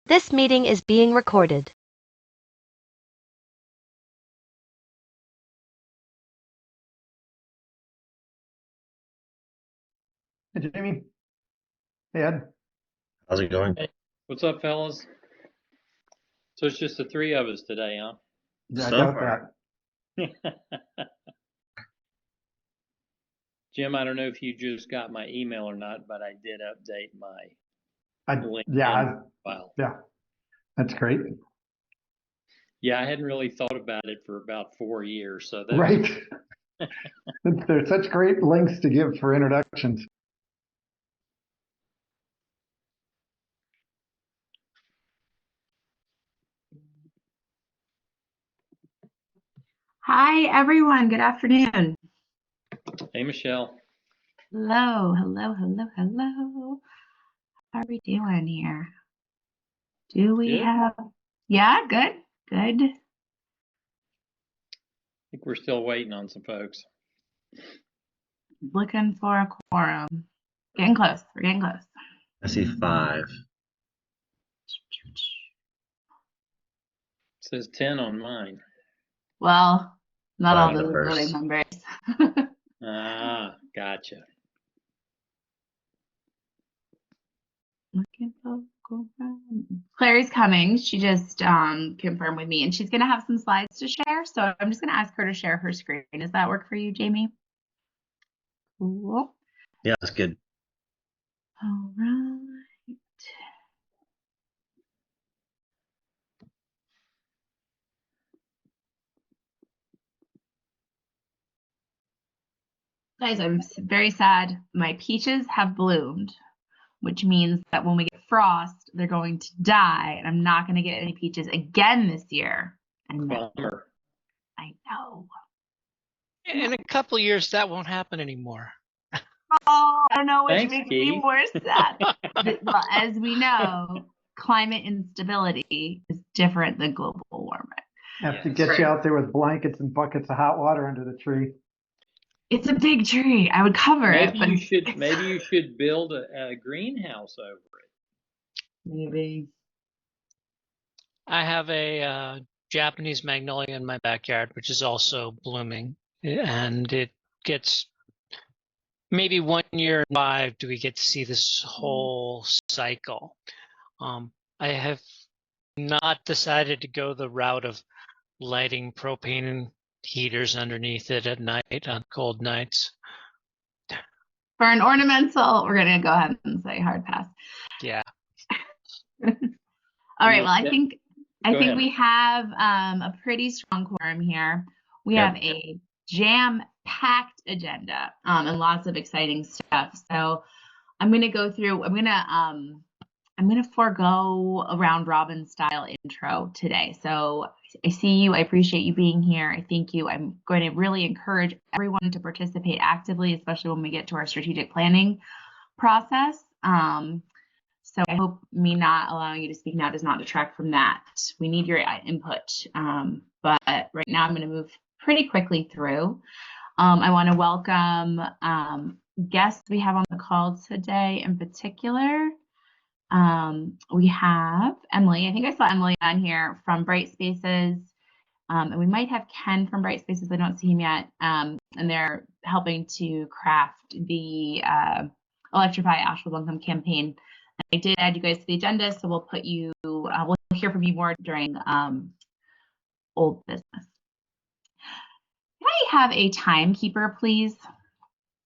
This meeting is being recorded. Hey, Jamie. Hey, Ed. How's it going? Hey, what's up, fellas? So it's just the three of us today, huh? Yeah, I So doubt far. that. Jim, I don't know if you just got my email or not, but I did update my LinkedIn file. Yeah, that's great. Yeah, I hadn't really thought about it for about 4 years, so that's Right. There's such great links to give for introductions. Hi, everyone. Good afternoon. Hey, Michelle. Hello, hello, hello, hello. How are we doing here? Do we Good. have, yeah, good, good. I think we're still waiting on some folks. Looking for a quorum. Getting close. We're getting close. I see 5. It says 10 on mine. Well, not all Five the numbers. voting members. Ah, gotcha. Looking for a quorum. Clary's coming. She just confirmed with me, and she's going to have some slides to share. So I'm just going to ask her to share her screen. Does that work for you, Jamie? Cool. Yeah, that's good. All right. Guys, I'm very sad. My peaches have bloomed, which means that when we get frost, they're going to die, and I'm not going to get any peaches again this year. I know. Bummer. I know. In a couple of years, that won't happen anymore. Oh, I don't know which Thanks, makes me Keith. more sad. Well, as we know, climate instability is different than global warming. Have to Yes. get you out there with blankets and buckets of hot water under the tree. It's a big tree. I would cover it, Maybe but you should build a greenhouse over it. maybe. I have a Japanese magnolia in my backyard, which is also blooming, and it gets maybe 1 year in 5 do we get to see this whole cycle. I have not decided to go the route of lighting propane heaters underneath it at night on cold nights. For an ornamental, we're going to go ahead and say hard pass. Yeah. All right. Well, I Go think ahead. we have a pretty strong quorum here. We Yep. have a jam-packed agenda and lots of exciting stuff. So I'm going to go through. I'm going to forego a round robin style intro today. So I see you. I appreciate you being here. I thank you. I'm going to really encourage everyone to participate actively, especially when we get to our strategic planning process. So I hope me not allowing you to speak now does not detract from that. We need your input. But right now I'm going to move pretty quickly through. I want to welcome guests we have on the call today in particular. We have Emily. I think I saw Emily on here from Bright Spaces. And we might have Ken from Bright Spaces. I don't see him yet. And they're helping to craft the Electrify Asheville Buncombe campaign. I did add you guys to the agenda, so we'll put you, we'll hear from you more during old business. Can I have a timekeeper, please?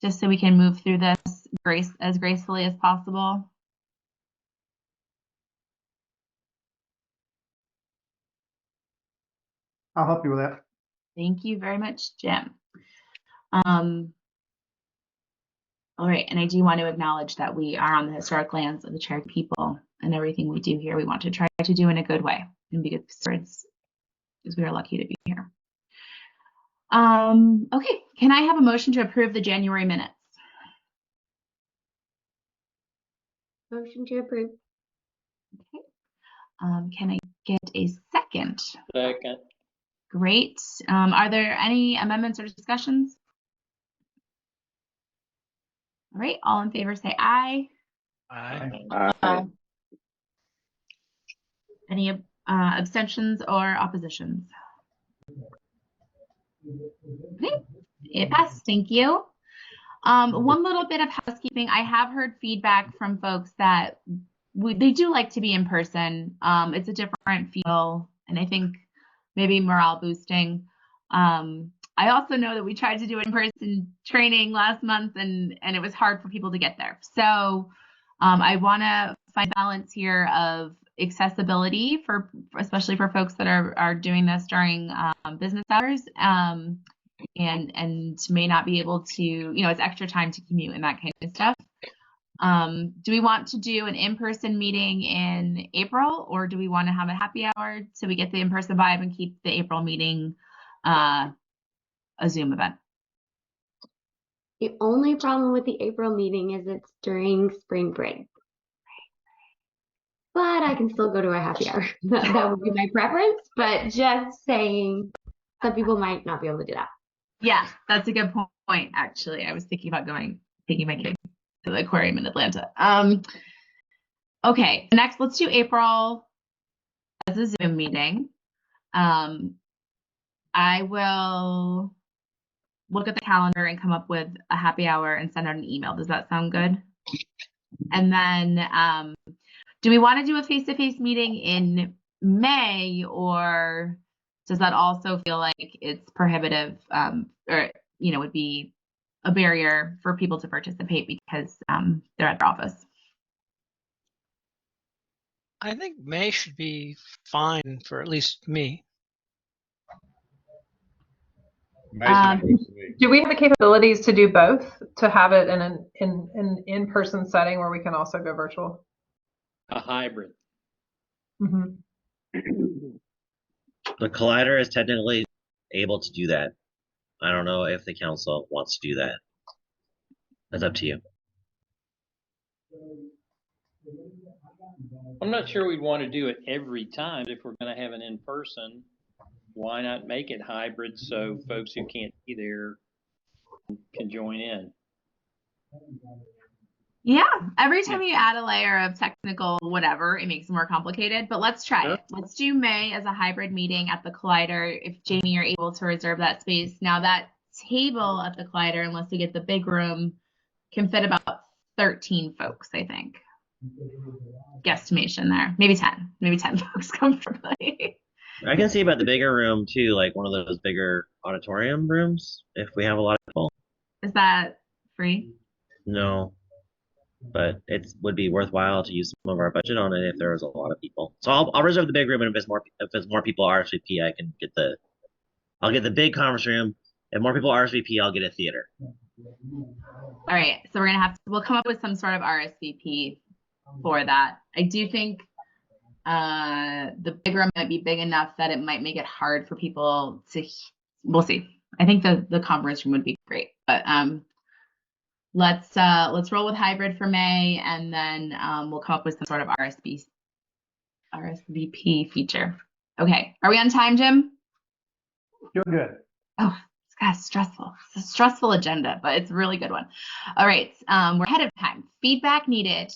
Just so we can move through this as gracefully as possible. I'll help you with that. Thank you very much, Jim. All right, and I do want to acknowledge that we are on the historic lands of the Cherokee people, and everything we do here, we want to try to do in a good way and be good stewards, because we are lucky to be here. Okay, can I have a motion to approve the January minutes? Motion to approve. Okay. Can I get a second? Second. Great. Are there any amendments or discussions? All right, all in favor say aye. Aye. Aye. Any abstentions or oppositions? Okay, it passed. Thank you. One little bit of housekeeping. I have heard feedback from folks that they do like to be in person. It's a different feel, and I think maybe morale boosting. I also know that we tried to do in-person training last month, and it was hard for people to get there. So I want to find balance here of accessibility especially for folks that are doing this during business hours, and may not be able to, it's extra time to commute and that kind of stuff. Do we want to do an in-person meeting in April, or do we want to have a happy hour so we get the in-person vibe and keep the April meeting a Zoom event? The only problem with the April meeting is it's during spring break. But I can still go to a happy hour. That would be my preference, but just saying, some people might not be able to do that. Yeah, that's a good point, actually. I was thinking about taking my kid to the aquarium in Atlanta. Okay, next, let's do April as a Zoom meeting. I will look at the calendar and come up with a happy hour and send out an email. Does that sound good? And then do we want to do a face-to-face meeting in May, or does that also feel like it's prohibitive, or would be a barrier for people to participate because they're at their office? I think May should be fine for at least me. Do we have the capabilities to do both, to have it in an in-person setting where we can also go virtual? A hybrid. Mm-hmm. The Collider is technically able to do that. I don't know if the council wants to do that. That's up to you. I'm not sure we'd want to do it every time. If we're going to have an in-person, why not make it hybrid so folks who can't be there can join in? Yeah, every time you add a layer of technical whatever, it makes it more complicated, but let's try it. Let's do May as a hybrid meeting at the Collider. If Jamie, you're able to reserve that space. Now that table at the Collider, unless we get the big room, can fit about 13 folks, I think. Guesstimation there. Maybe 10 folks comfortably. I can see about the bigger room too, like one of those bigger auditorium rooms, if we have a lot of people. Is that free? No, but it would be worthwhile to use some of our budget on it if there was a lot of people. So I'll reserve the big room, and if it's more people RSVP, I'll get the big conference room. If more people RSVP, I'll get a theater. All right, so we'll come up with some sort of RSVP for that. I do think the big room might be big enough that it might make it hard for people to. We'll see. I think the conference room would be great, but let's roll with hybrid for May, and then we'll come up with some sort of RSVP feature. Okay, are we on time, Jim? You're good. Oh, it's kind of stressful. It's a stressful agenda, but it's a really good one. All right, we're ahead of time. Feedback needed.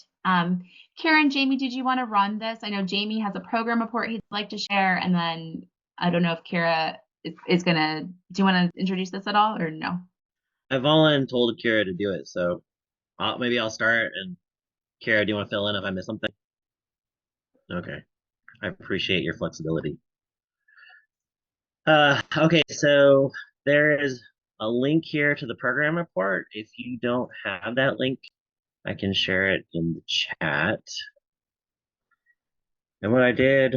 Karen, Jamie, did you want to run this? I know Jamie has a program report he'd like to share, and then I don't know if Kira is gonna. Do you want to introduce this at all, or no? I've all told Kira to do it, so maybe I'll start. And Kira, do you want to fill in if I miss something? Okay, I appreciate your flexibility. Okay, so there is a link here to the program report. If you don't have that link, I can share it in the chat. And what I did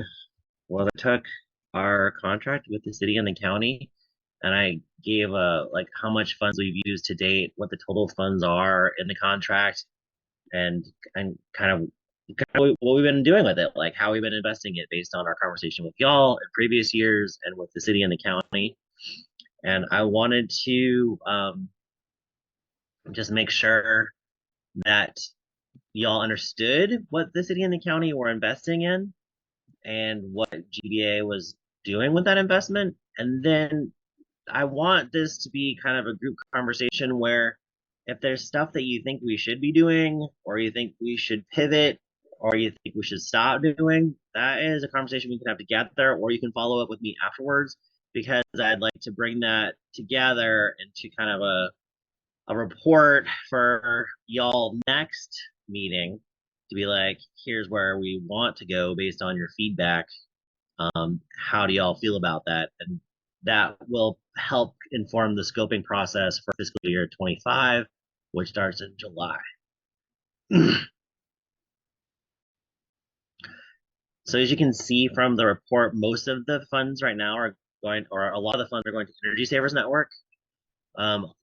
was I took our contract with the city and the county, and I gave like how much funds we've used to date, what the total funds are in the contract, and kind of what we've been doing with it, like how we've been investing it based on our conversation with y'all in previous years and with the city and the county. And I wanted to just make sure that y'all understood what the city and the county were investing in and what GBA was doing with that investment. And then I want this to be kind of a group conversation where if there's stuff that you think we should be doing or you think we should pivot or you think we should stop doing, that is a conversation we can have together, or you can follow up with me afterwards, because I'd like to bring that together into kind of a report for y'all next meeting to be like, here's where we want to go based on your feedback. How do y'all feel about that? And that will help inform the scoping process for fiscal year 25, which starts in July. So as you can see from the report, most of the funds right now are going, or a lot of the funds are going to Energy Savers Network.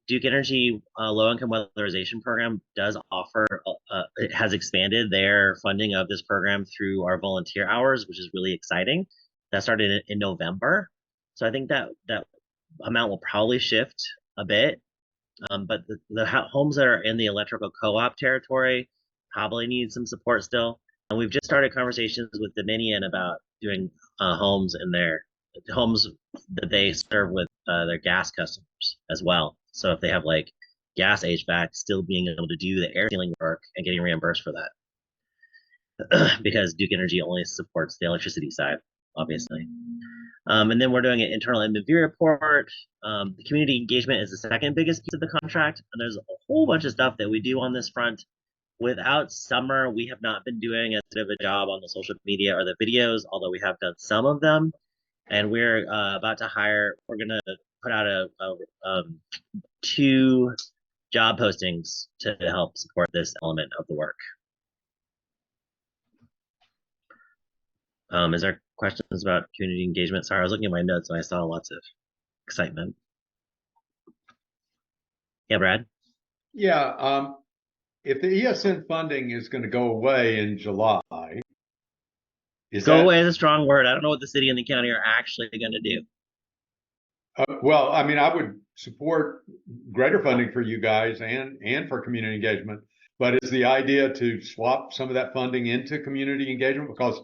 Duke Energy Low Income Weatherization Program does offer, it has expanded their funding of this program through our volunteer hours, which is really exciting. That started in November. So I think that amount will probably shift a bit. But the homes that are in the electrical co-op territory probably need some support still. And we've just started conversations with Dominion about doing homes in their homes that they serve with their gas customers as well. So if they have like gas HVAC, still being able to do the air sealing work and getting reimbursed for that. Because Duke Energy only supports the electricity side, obviously. And then we're doing an internal MV report. The community engagement is the second biggest piece of the contract. And there's a whole bunch of stuff that we do on this front. Without Summer, we have not been doing as good of a job on the social media or the videos, although we have done some of them. And we're about to hire, we're going to put out 2 job postings to help support this element of the work. Is there questions about community engagement? Sorry, I was looking at my notes and I saw lots of excitement. Yeah, Brad? Yeah, if the ESN funding is going to go away in July, Go away is a strong word. I don't know what the city and the county are actually going to do. Well, I mean, I would support greater funding for you guys and for community engagement, but is the idea to swap some of that funding into community engagement? Because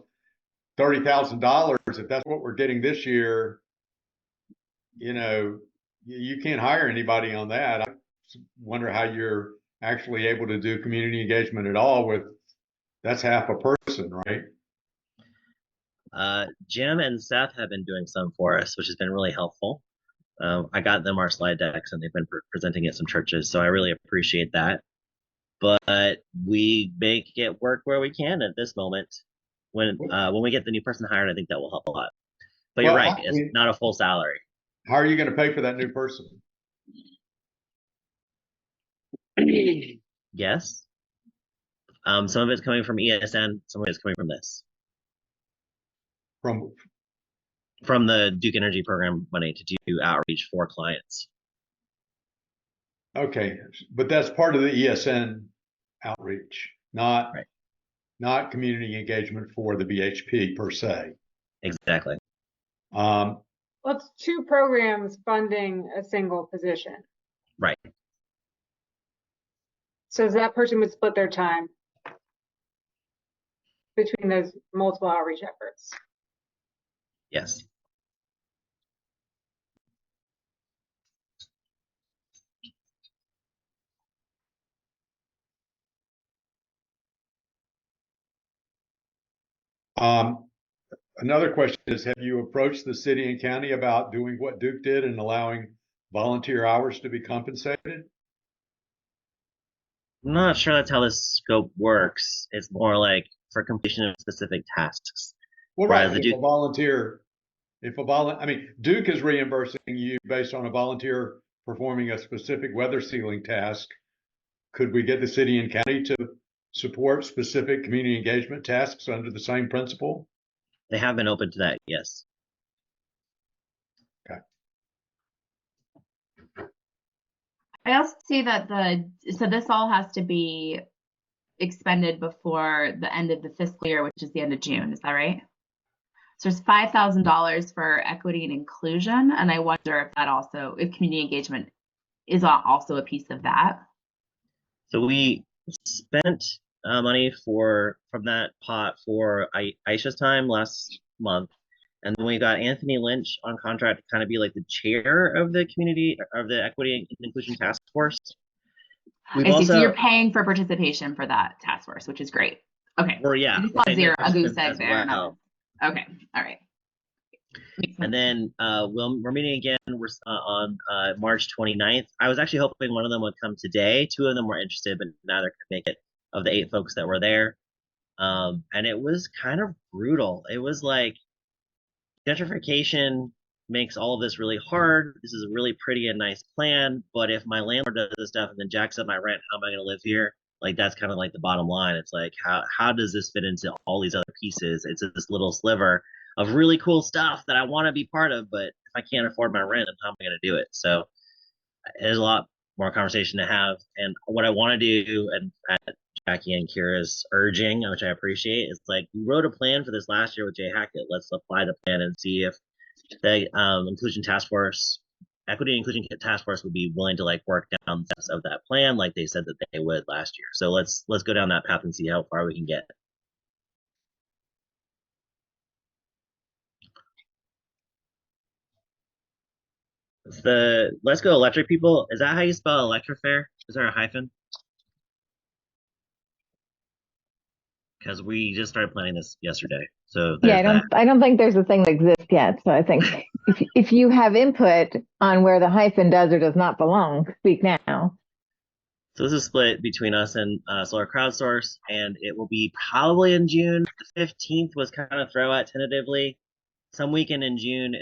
$30,000, if that's what we're getting this year, you know, you can't hire anybody on that. I wonder how you're actually able to do community engagement at all with, that's half a person, right? Jim and Seth have been doing some for us, which has been really helpful. I got them our slide decks and they've been presenting at some churches, so I really appreciate that. But we make it work where we can at this moment. When we get the new person hired, I think that will help a lot. But you're right, it's not a full salary. How are you going to pay for that new person? Yes. Some of it's coming from ESN, some of it's coming from this. From the Duke Energy program money to do outreach for clients. Okay, but that's part of the ESN outreach, not right. Not community engagement for the BHP per se. Exactly. Well, it's 2 programs funding a single position. Right. So that person would split their time between those multiple outreach efforts. Yes. Another question is, have you approached the city and county about doing what Duke did and allowing volunteer hours to be compensated? I'm not sure that's how this scope works. It's more like for completion of specific tasks. Well, right. I mean, Duke is reimbursing you based on a volunteer performing a specific weather sealing task. Could we get the city and county to support specific community engagement tasks under the same principle? They have been open to that, yes. Okay. I also see that so this all has to be expended before the end of the fiscal year, which is the end of June. Is that right? So there's $5,000 for equity and inclusion, and I wonder if community engagement is also a piece of that. So we spent money from that pot for Aisha's time last month, and then we got Anthony Lynch on contract to kind of be like the chair of the Equity and Inclusion Task Force. So you're paying for participation for that task force, which is great. Okay. Or yeah, I just saw right zero, a goose as egg there. well. Okay. All right. Makes And sense. then we're meeting again. We're on March 29th. I was actually hoping one of them would come today. Two of them were interested, but neither could make it of the 8 folks that were there. And it was kind of brutal. It was like gentrification makes all of this really hard. This is a really pretty and nice plan, but if my landlord does this stuff and then jacks up my rent, how am I going to live here? Like that's kind of like the bottom line. It's like how does this fit into all these other pieces? It's this little sliver of really cool stuff that I want to be part of, but if I can't afford my rent, then how am I going to do it? So there's a lot more conversation to have. And what I want to do, and Jackie and Kira's urging, which I appreciate, is like we wrote a plan for this last year with Jay Hackett. Let's apply the plan and see if the inclusion task force, equity and inclusion task force, would be willing to like work down the steps of that plan, like they said that they would last year. So let's go down that path and see how far we can get. It's the Let's Go Electric people. Is that how you spell electrifair? Is there a hyphen? Because we just started planning this yesterday. So Yeah, I don't think there's a thing that exists yet. So I think if you have input on where the hyphen does or does not belong, speak now. So this is split between us and Solar Crowdsource, and it will be probably in June. The 15th was kind of throw out tentatively. Some weekend in June,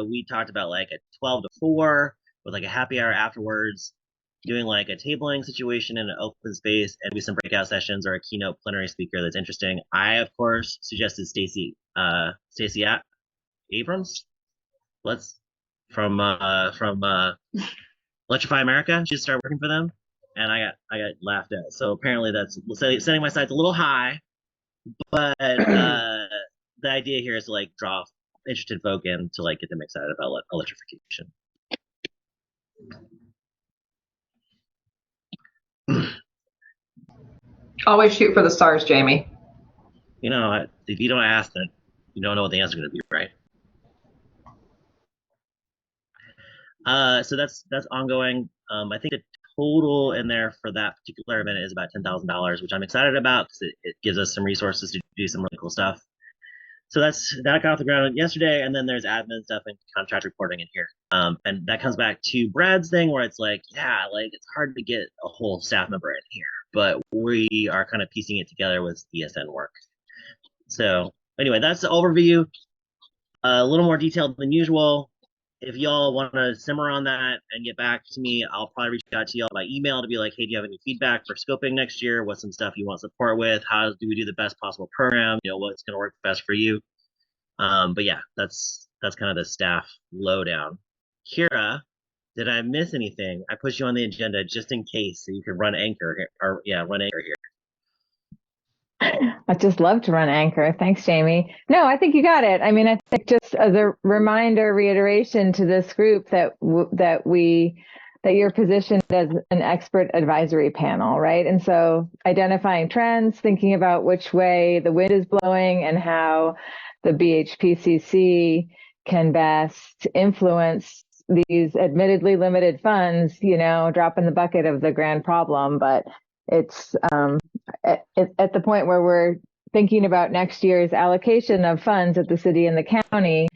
we talked about like a 12 to 4 with like a happy hour afterwards, doing like a tabling situation in an open space and do some breakout sessions or a keynote plenary speaker that's interesting. I, of course, suggested Stacey Abrams. From Electrify America. She started working for them, and I got laughed at. So apparently that's setting my sights a little high, but the idea here is to like draw interested folk in to like get them excited about electrification. Always shoot for the stars, Jamie. You know, if you don't ask, then you don't know what the answer is going to be, right? So that's ongoing. I think the total in there for that particular event is about $10,000, which I'm excited about because it gives us some resources to do some really cool stuff. So that got off the ground yesterday, and then there's admin stuff and contract reporting in here. And that comes back to Brad's thing where it's like, yeah, like it's hard to get a whole staff member in here, but we are kind of piecing it together with DSN work. So anyway, that's the overview. A little more detailed than usual. If y'all want to simmer on that and get back to me, I'll probably reach out to y'all by email to be like, hey, do you have any feedback for scoping next year? What's some stuff you want support with? How do we do the best possible program? You know, what's going to work best for you? But yeah, that's kind of the staff lowdown. Kira, did I miss anything? I put you on the agenda just in case so you could run anchor here, run anchor here. I just love to run anchor. Thanks, Jamie. No, I think you got it. I mean, I think just as a reminder, reiteration to this group that you're positioned as an expert advisory panel, right? And so identifying trends, thinking about which way the wind is blowing and how the BHPCC can best influence these admittedly limited funds, you know, drop in the bucket of the grand problem, but it's at the point where we're thinking about next year's allocation of funds at the city and the county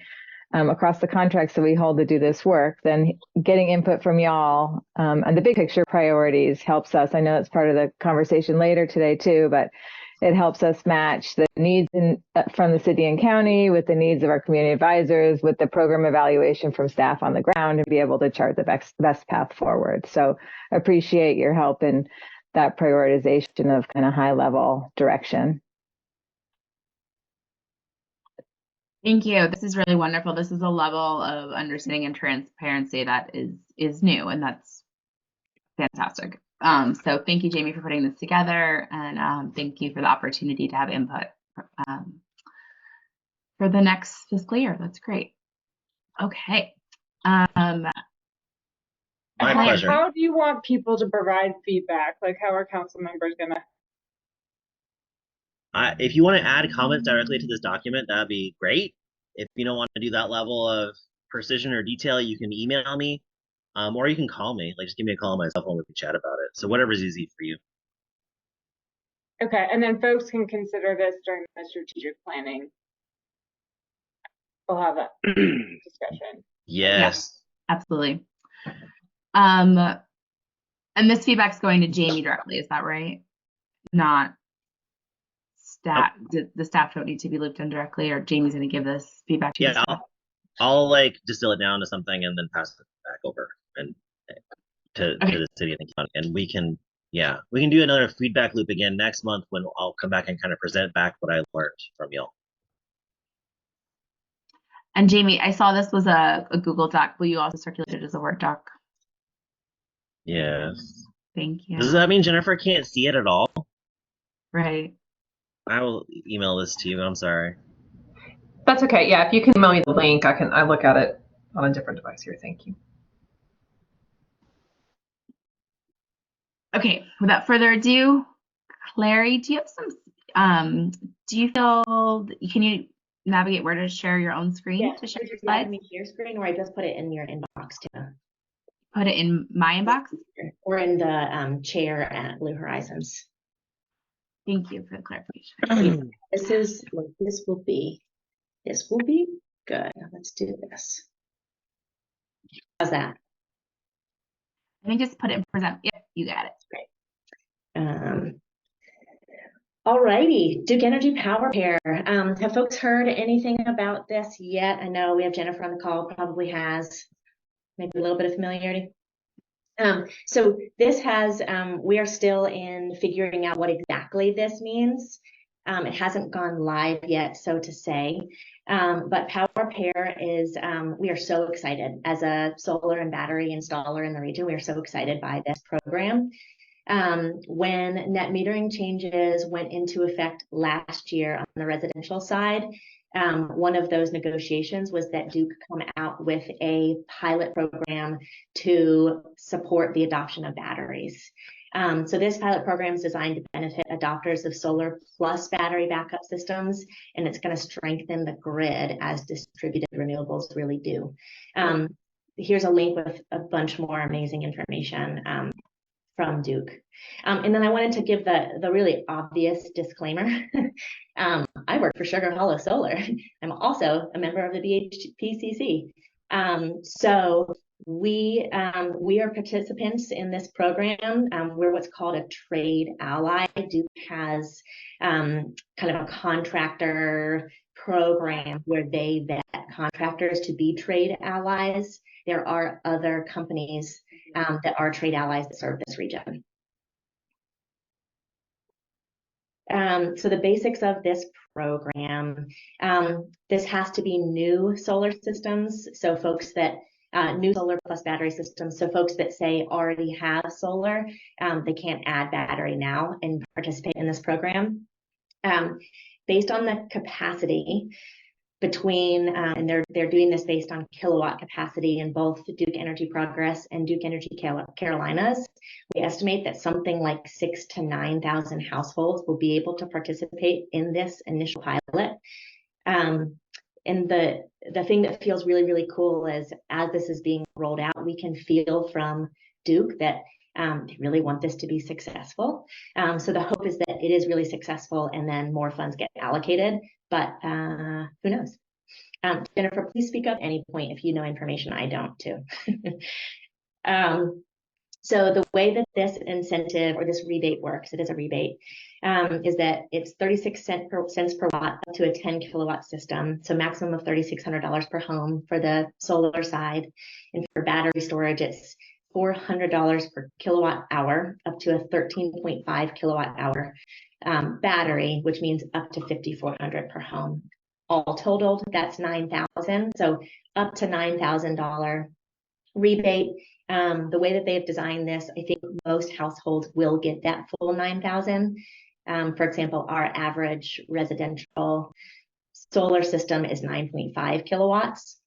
across the contracts that we hold to do this work, then getting input from y'all and the big picture priorities helps us. I know that's part of the conversation later today too, but it helps us match the needs from the city and county with the needs of our community advisors, with the program evaluation from staff on the ground, and be able to chart the best path forward. So appreciate your help in that prioritization of kind of high level direction. Thank you. This is really wonderful. This is a level of understanding and transparency that is new, and that's fantastic. So thank you, Jamie, for putting this together, and thank you for the opportunity to have input for the next fiscal year. That's great. Okay. My pleasure. How do you want people to provide feedback? Like, how are council members gonna? If you want to add comments directly to this document, that'd be great. If you don't want to do that level of precision or detail, you can email me, or you can call me. Like, just give me a call on my cell phone. We can chat about it. So whatever's easy for you. Okay, and then folks can consider this during the strategic planning. We'll have a discussion. Yes. Absolutely. And this feedback's going to Jamie directly, is that right? Not staff. The staff don't need to be looped in directly, or Jamie's going to give this feedback to the Yeah, staff? I'll like distill it down to something and then pass it back over and to the city and the county, and we can do another feedback loop again next month when I'll come back and kind of present back what I learned from y'all. And Jamie, I saw this was a Google Doc. Will you also circulate it as a Word doc? Yes. Thank you. Does that mean Jennifer can't see it at all? Right. I will email this to you. I'm sorry. That's okay. Yeah, if you can email me the link, I look at it on a different device here. Thank you. Okay, without further ado, Clary, do you have some, do you feel, can you navigate where to share your own screen to share your slides? Share screen, or I just put it in your inbox too. Put it in my inbox? Or in the chair at Blue Horizons. Thank you for the clarification. This will be good. Let's do this. How's that? I think just put it in present. Yep, you got it. Great. All righty, Duke Energy Power Pair. Have folks heard anything about this yet? I know we have Jennifer on the call, probably has maybe a little bit of familiarity. So this has, we are still in figuring out what exactly this means. It hasn't gone live yet, so to say, but Power Pair is, we are so excited as a solar and battery installer in the region. We are so excited by this program. When net metering changes went into effect last year on the residential side, one of those negotiations was that Duke come out with a pilot program to support the adoption of batteries. So this pilot program is designed to benefit adopters of solar plus battery backup systems, and it's going to strengthen the grid as distributed renewables really do. Here's a link with a bunch more amazing information from Duke. And then I wanted to give the really obvious disclaimer. I work for Sugar Hollow Solar. I'm also a member of the BHPCC. So we are participants in this program. We're what's called a trade ally. Duke has kind of a contractor program where they vet contractors to be trade allies. There are other companies that are trade allies that serve this region. So the basics of this program, this has to be new solar systems. So folks that, new solar plus battery systems. So folks that say already have solar, they can't add battery now and participate in this program. Based on the capacity between, and they're doing this based on kilowatt capacity in both Duke Energy Progress and Duke Energy Carolinas. We estimate that something like 6,000 to 9,000 households will be able to participate in this initial pilot. And the thing that feels really, really cool is as this is being rolled out, we can feel from Duke that they really want this to be successful. So the hope is that it is really successful and then more funds get allocated, but who knows? Jennifer, please speak up at any point if you know information I don't too. So the way that this incentive or this rebate works, it is a rebate, is that it's 36 cents per watt up to a 10 kilowatt system. So maximum of $3,600 per home for the solar side. And for battery storage, it's $400 per kilowatt hour up to a 13.5 kilowatt hour battery, which means up to $5,400 per home. All totaled, that's $9,000. So up to $9,000 rebate. The way that they've designed this, I think most households will get that full $9,000. For example, our average residential solar system is 9.5 kilowatts.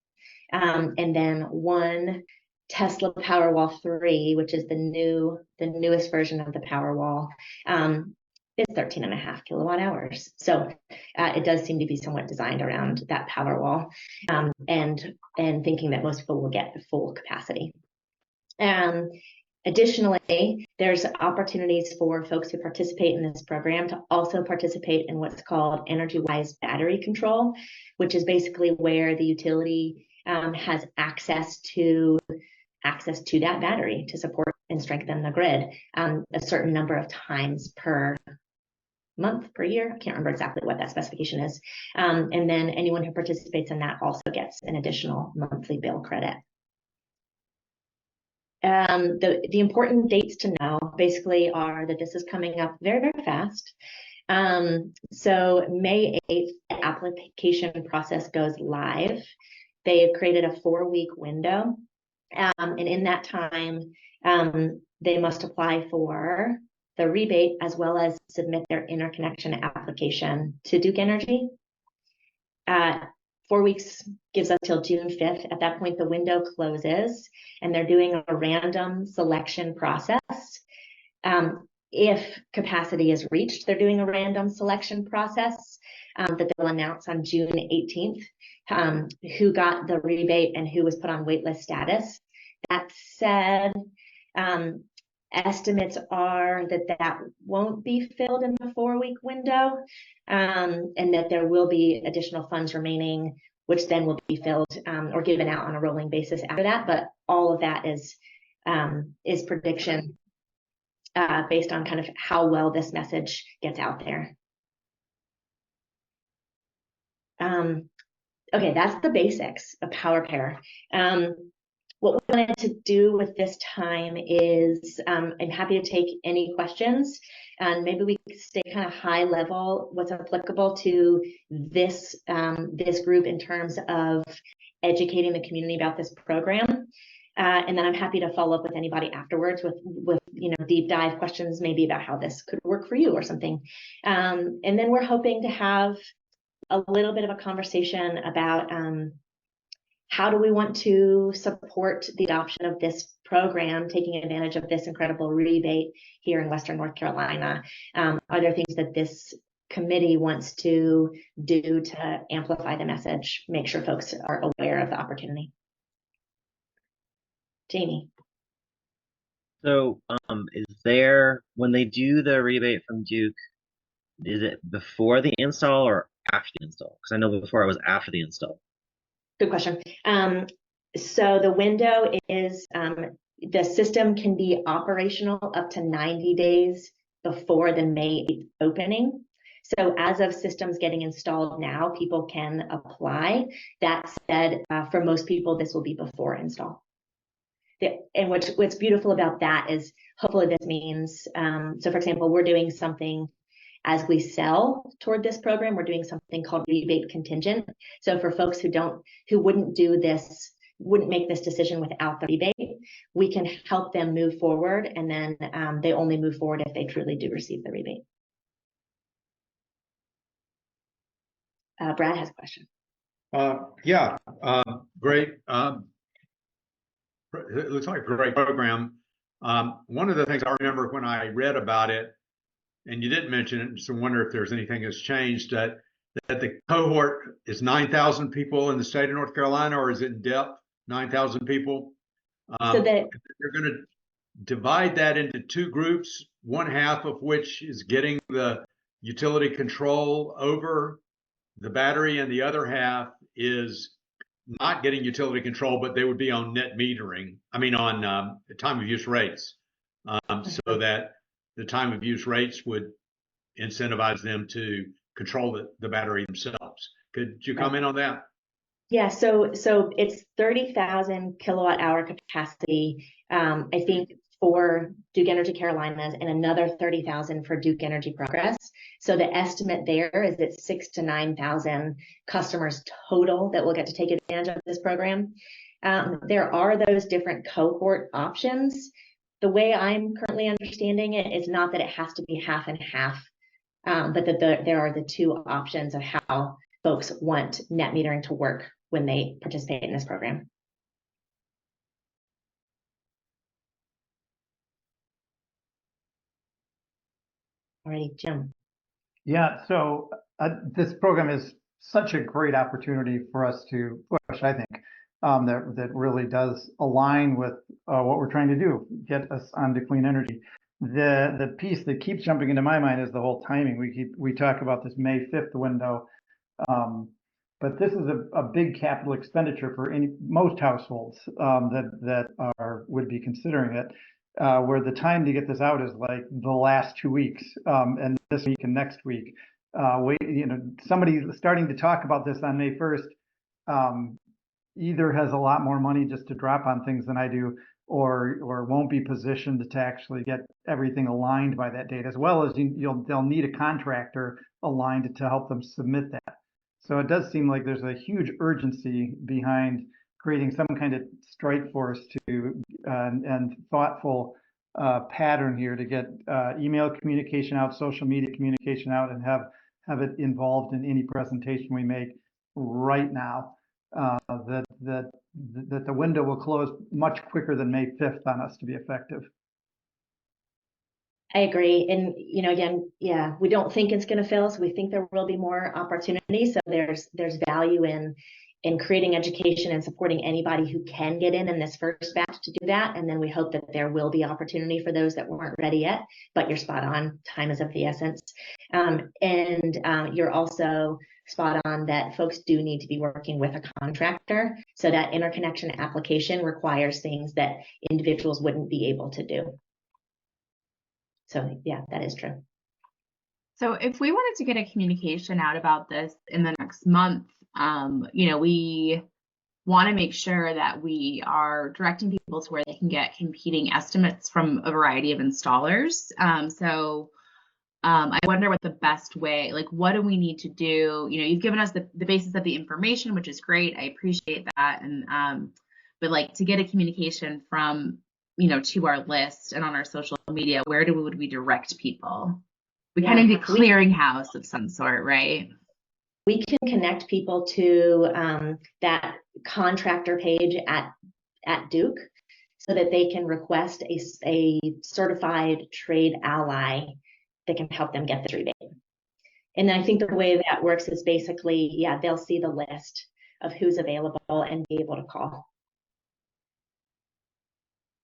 And then one Tesla Powerwall 3, which is the newest version of the Powerwall, is 13.5 kilowatt hours. So it does seem to be somewhat designed around that Powerwall, and thinking that most people will get the full capacity. Additionally, there's opportunities for folks who participate in this program to also participate in what's called EnergyWise battery control, which is basically where the utility has access to that battery to support and strengthen the grid a certain number of times per month, per year. I can't remember exactly what that specification is. And then anyone who participates in that also gets an additional monthly bill credit. The important dates to know basically are that this is coming up very, very fast. So May 8th, the application process goes live. They have created a 4-week window. And in that time, they must apply for the rebate as well as submit their interconnection application to Duke Energy. 4 weeks gives us till June 5th. At that point, the window closes and they're doing a random selection process. If capacity is reached, they're doing a random selection process that they'll announce on June 18th, who got the rebate and who was put on waitlist status. That said, estimates are that won't be filled in the 4-week window, and that there will be additional funds remaining, which then will be filled or given out on a rolling basis after that. But all of that is prediction based on kind of how well this message gets out there. Okay, that's the basics of PowerPair. What we wanted to do with this time is, I'm happy to take any questions, and maybe we can stay kind of high level, what's applicable to this, this group in terms of educating the community about this program. And then I'm happy to follow up with anybody afterwards with deep dive questions, maybe about how this could work for you or something. And then we're hoping to have a little bit of a conversation about how do we want to support the adoption of this program, taking advantage of this incredible rebate here in Western North Carolina? Are there things that this committee wants to do to amplify the message, make sure folks are aware of the opportunity? Jamie. So, is there, when they do the rebate from Duke, is it before the install or after the install? Because I know before it was after the install. Good question. So the window is, the system can be operational up to 90 days before the May 8th opening. So as of systems getting installed now, people can apply. That said, for most people, this will be before install. And what's beautiful about that is hopefully this means, so for example, we're doing something as we sell toward this program, we're doing something called rebate contingent. So for folks who wouldn't make this decision without the rebate, we can help them move forward, and then they only move forward if they truly do receive the rebate. Brad has a question. Yeah, great. It looks like a great program. One of the things I remember when I read about it, and you didn't mention it, so I wonder if there's anything that's changed, that the cohort is 9,000 people in the state of North Carolina, or is it in depth 9,000 people? So that they're going to divide that into 2 groups, one half of which is getting the utility control over the battery, and the other half is not getting utility control, but they would be on net metering. I mean, on time of use rates, so that the time of use rates would incentivize them to control the battery themselves. Could you comment on that? Yeah, so it's 30,000 kilowatt hour capacity, I think, for Duke Energy Carolinas, and another 30,000 for Duke Energy Progress. So the estimate there is that 6,000 to 9,000 customers total that will get to take advantage of this program. There are those different cohort options. The way I'm currently understanding it is not that it has to be half and half, but that there are the 2 options of how folks want net metering to work when they participate in this program. All right, Jim. Yeah, so this program is such a great opportunity for us to push, I think, that really does align with what we're trying to do, get us onto clean energy. The piece that keeps jumping into my mind is the whole timing. We talk about this May 5th window, but this is a big capital expenditure for most households that would be considering it. Where the time to get this out is like the last 2 weeks, and this week and next week. Somebody starting to talk about this on May 1st either has a lot more money just to drop on things than I do, or won't be positioned to actually get everything aligned by that date, as well as they'll need a contractor aligned to help them submit that. So it does seem like there's a huge urgency behind creating some kind of strike force and thoughtful pattern here to get email communication out, social media communication out, and have it involved in any presentation we make right now. That the window will close much quicker than May 5th on us to be effective. I agree. And, again, yeah, we don't think it's going to fail, so we think there will be more opportunities. So there's value in creating education and supporting anybody who can get in this first batch to do that. And then we hope that there will be opportunity for those that weren't ready yet, but you're spot on. Time is of the essence. You're also spot on that folks do need to be working with a contractor. So that interconnection application requires things that individuals wouldn't be able to do. So yeah, that is true. So if we wanted to get a communication out about this in the next month, we want to make sure that we are directing people to where they can get competing estimates from a variety of installers. I wonder what the best way, like, what do we need to do? You've given us the basis of the information, which is great. I appreciate that. But like, to get a communication from, to our list and on our social media, where would we direct people? We kind of need a clearinghouse of some sort, right? We can connect people to that contractor page at Duke so that they can request a certified trade ally that can help them get the rebate. And I think the way that works is basically, they'll see the list of who's available and be able to call.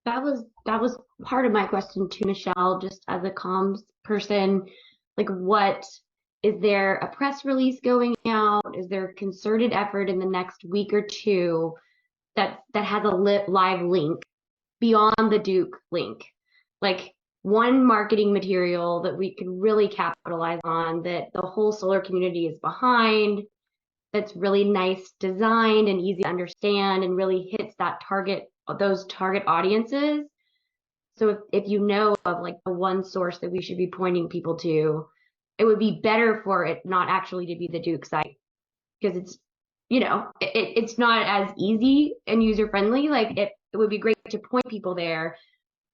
That was part of my question to Michelle, just as a comms person. Like, what is there a press release going out? Is there a concerted effort in the next week or two that has a live link beyond the Duke link? Like, one marketing material that we could really capitalize on, that the whole solar community is behind, that's really nice designed and easy to understand and really hits those target audiences. So if you know of like the one source that we should be pointing people to, it would be better for it not actually to be the Duke site, because it's, it's not as easy and user friendly. Like, it would be great to point people there.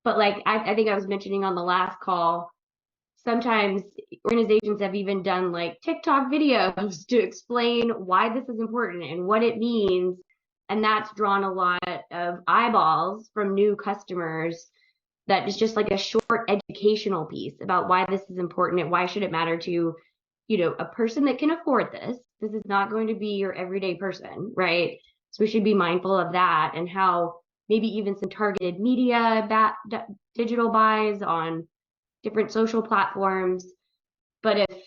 But like, I think I was mentioning on the last call, sometimes organizations have even done like TikTok videos to explain why this is important and what it means. And that's drawn a lot of eyeballs from new customers. That is just like a short educational piece about why this is important and why should it matter to, a person that can afford this. This is not going to be your everyday person, right? So we should be mindful of that, and how maybe even some targeted media, digital buys on different social platforms. But if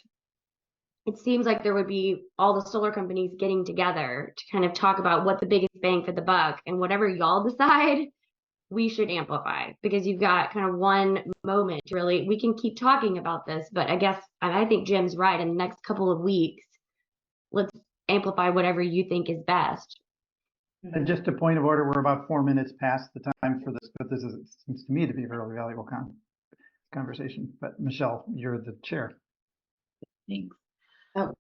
it seems like there would be all the solar companies getting together to kind of talk about what the biggest bang for the buck, and whatever y'all decide, we should amplify, because you've got kind of one moment really. We can keep talking about this, but I think Jim's right. In the next couple of weeks, let's amplify whatever you think is best. And just a point of order, we're about 4 minutes past the time for this, but seems to me to be a really valuable conversation. But Michelle, you're the chair. Thanks. Oh.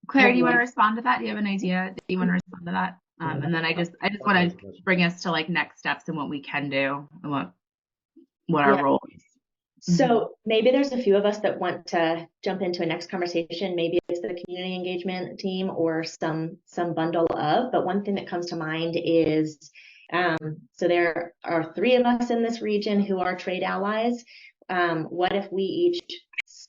Claire, do you want to respond to that? Do you have an idea? Do you want to respond to that? And then I just want to bring us to like next steps and what we can do and what our role is. So maybe there's a few of us that want to jump into a next conversation. Maybe it's the community engagement team or some bundle of. But one thing that comes to mind is, so there are 3 of us in this region who are trade allies. What if we each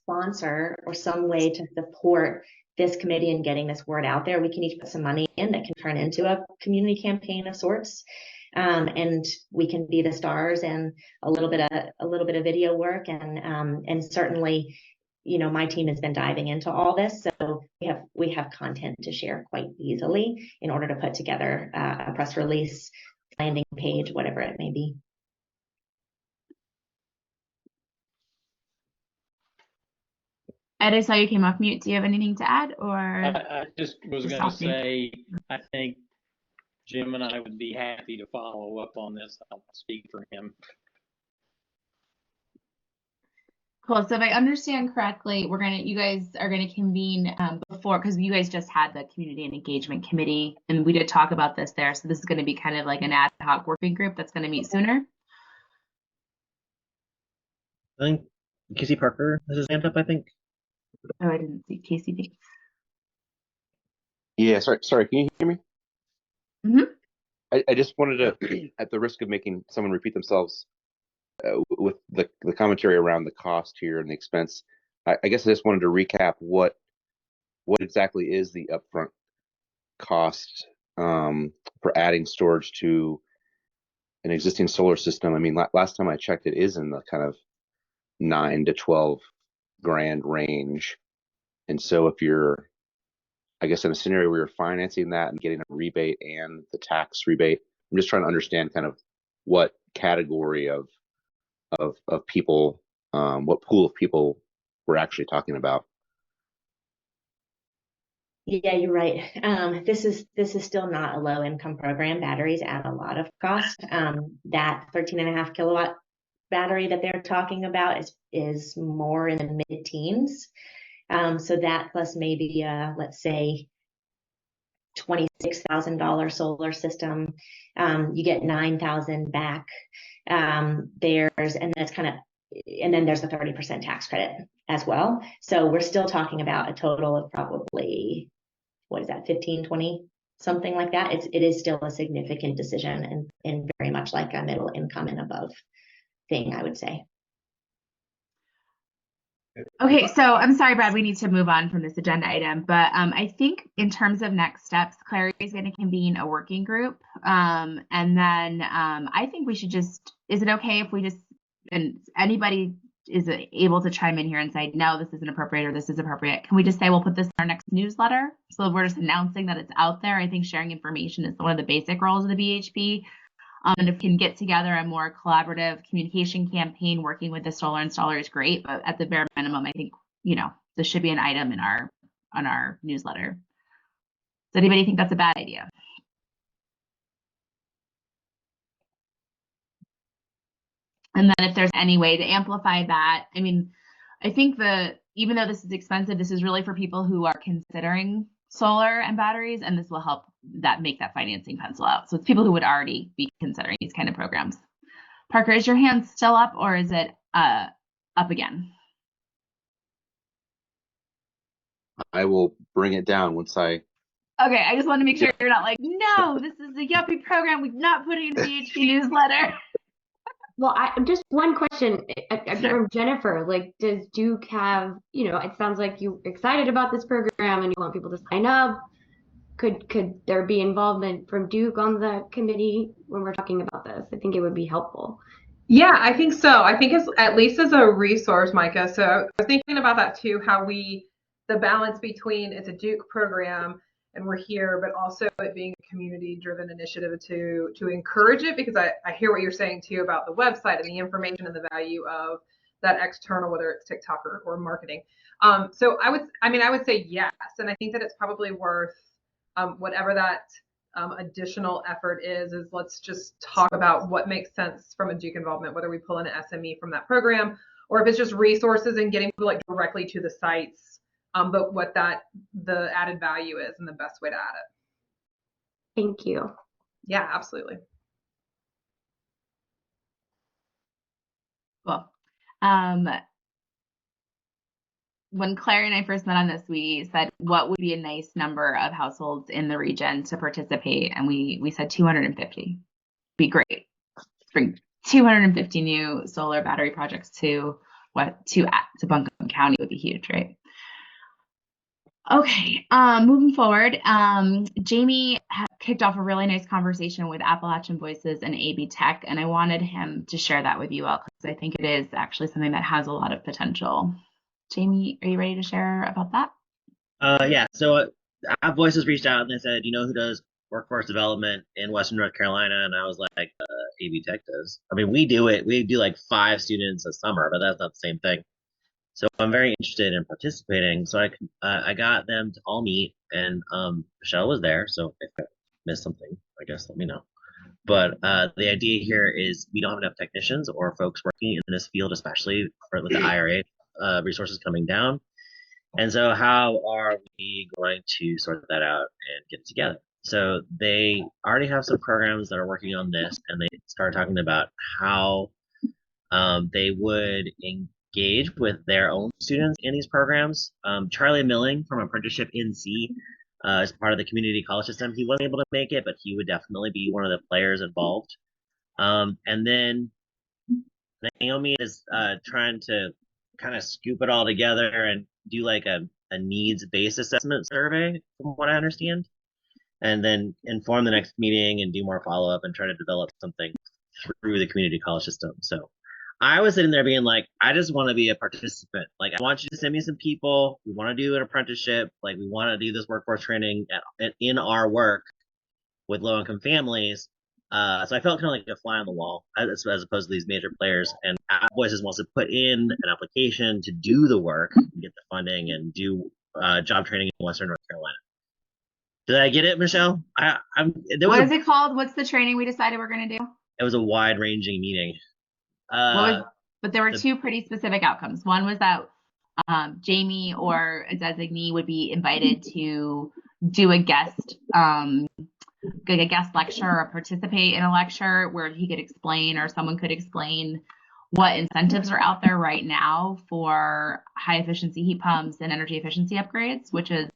sponsor or some way to support this committee in getting this word out there, we can each put some money in that can turn into a community campaign of sorts. And we can be the stars and a little bit of video work, and certainly, you know, my team has been diving into all this, so we have content to share quite easily in order to put together a press release, landing page, whatever it may be. Ed, I saw you came off mute. Do you have anything to add, or? I just was Just going to off mute. say, I think Jim and I would be happy to follow up on this. I'll speak for him. Cool. So if I understand correctly, you guys are gonna convene before, because you guys just had the community and engagement committee, and we did talk about this there. So this is gonna be kind of like an ad hoc working group that's gonna meet sooner. I think Casey Parker has his hand up, I think. Oh, I didn't see Casey Bates. Yeah, sorry, can you hear me? Mm-hmm. I just wanted to, at the risk of making someone repeat themselves, with the commentary around the cost here and the expense, I guess I just wanted to recap what exactly is the upfront cost for adding storage to an existing solar system. I mean, last time I checked, it is in the kind of 9 to 12 grand range. And so if you're, I guess, in a scenario where you're financing that and getting a rebate and the tax rebate, I'm just trying to understand kind of what category of people, what pool of people we're actually talking about. Yeah, you're right. This is still not a low income program. Batteries add a lot of cost. That 13.5 kilowatt battery that they're talking about is more in the mid-teens. So that plus maybe let's say $26,000 solar system, you get $9,000 back. And then there's a 30% tax credit as well. So we're still talking about a total of probably, what is that, 15, 20, something like that. It is still a significant decision and very much like a middle income and above thing, I would say. Okay, so I'm sorry, Brad, we need to move on from this agenda item, but I think in terms of next steps, Clary is going to convene a working group. And then I think we should just, is it okay if we just, and anybody is able to chime in here and say, no, this isn't appropriate or this is appropriate. Can we just say we'll put this in our next newsletter? So we're just announcing that it's out there. I think sharing information is one of the basic roles of the BHP. And if we can get together a more collaborative communication campaign working with the solar installer is great, but at the bare minimum, I think, you know, this should be an item in on our newsletter. Does anybody think that's a bad idea? And then if there's any way to amplify that, I mean, I think even though this is expensive, this is really for people who are considering solar and batteries, and this will help make that financing pencil out. So it's people who would already be considering these kind of programs. Parker, is your hand still up or is it up again? I will bring it down once I. Okay, I just want to make sure you're not like, no, this is a yuppie program. We're not putting in the BHP newsletter. Well, just one question from Jennifer. Like, does Duke have, you know, it sounds like you're excited about this program and you want people to sign up. Could there be involvement from Duke on the committee when we're talking about this? I think it would be helpful. Yeah, I think so. I think it's at least as a resource, Micah. So I was thinking about that too, how the balance between it's a Duke program and we're here, but also it being a community-driven initiative to encourage it, because I hear what you're saying too about the website and the information and the value of that external, whether it's TikTok or marketing. So I would say yes, and I think that it's probably worth whatever that additional effort is let's just talk about what makes sense from a Duke involvement, whether we pull in an SME from that program or if it's just resources and getting people like directly to the sites. But what the added value is and the best way to add it. Thank you. Yeah, absolutely. Cool. When Claire and I first met on this, we said what would be a nice number of households in the region to participate, and we said 250. Be great. Bring 250 new solar battery projects to to Buncombe County would be huge, right? Okay, moving forward, Jamie kicked off a really nice conversation with Appalachian Voices and AB Tech, and I wanted him to share that with you all because I think it is actually something that has a lot of potential. Jamie, are you ready to share about that? Yeah. So App Voices reached out and they said, you know who does workforce development in Western North Carolina? And I was like, AB Tech does. I mean, we do it. We do like 5 students a summer, but that's not the same thing. So I'm very interested in participating. So I got them to all meet, and Michelle was there. So if I missed something, I guess let me know. But the idea here is we don't have enough technicians or folks working in this field, especially with the IRA resources coming down. And so how are we going to sort that out and get it together? So they already have some programs that are working on this, and they started talking about how they would engage with their own students in these programs. Charlie Milling from Apprenticeship NC is part of the community college system. He wasn't able to make it, but he would definitely be one of the players involved. And then Naomi is trying to kind of scoop it all together and do like a needs-based assessment survey, from what I understand, and then inform the next meeting and do more follow-up and try to develop something through the community college system. So I was sitting there being like, I just want to be a participant. Like, I want you to send me some people. We want to do an apprenticeship. Like, we want to do this workforce training in our work with low-income families. So I felt kind of like a fly on the wall as opposed to these major players. And App Voices wants to put in an application to do the work, get the funding, and do job training in Western North Carolina. Did I get it, Michelle? What is it called? What's the training we decided we're going to do? It was a wide-ranging meeting. But there were 2 pretty specific outcomes. One was that Jamie or a designee would be invited to do a guest lecture or participate in a lecture where he could explain, or someone could explain, what incentives are out there right now for high efficiency heat pumps and energy efficiency upgrades, which is,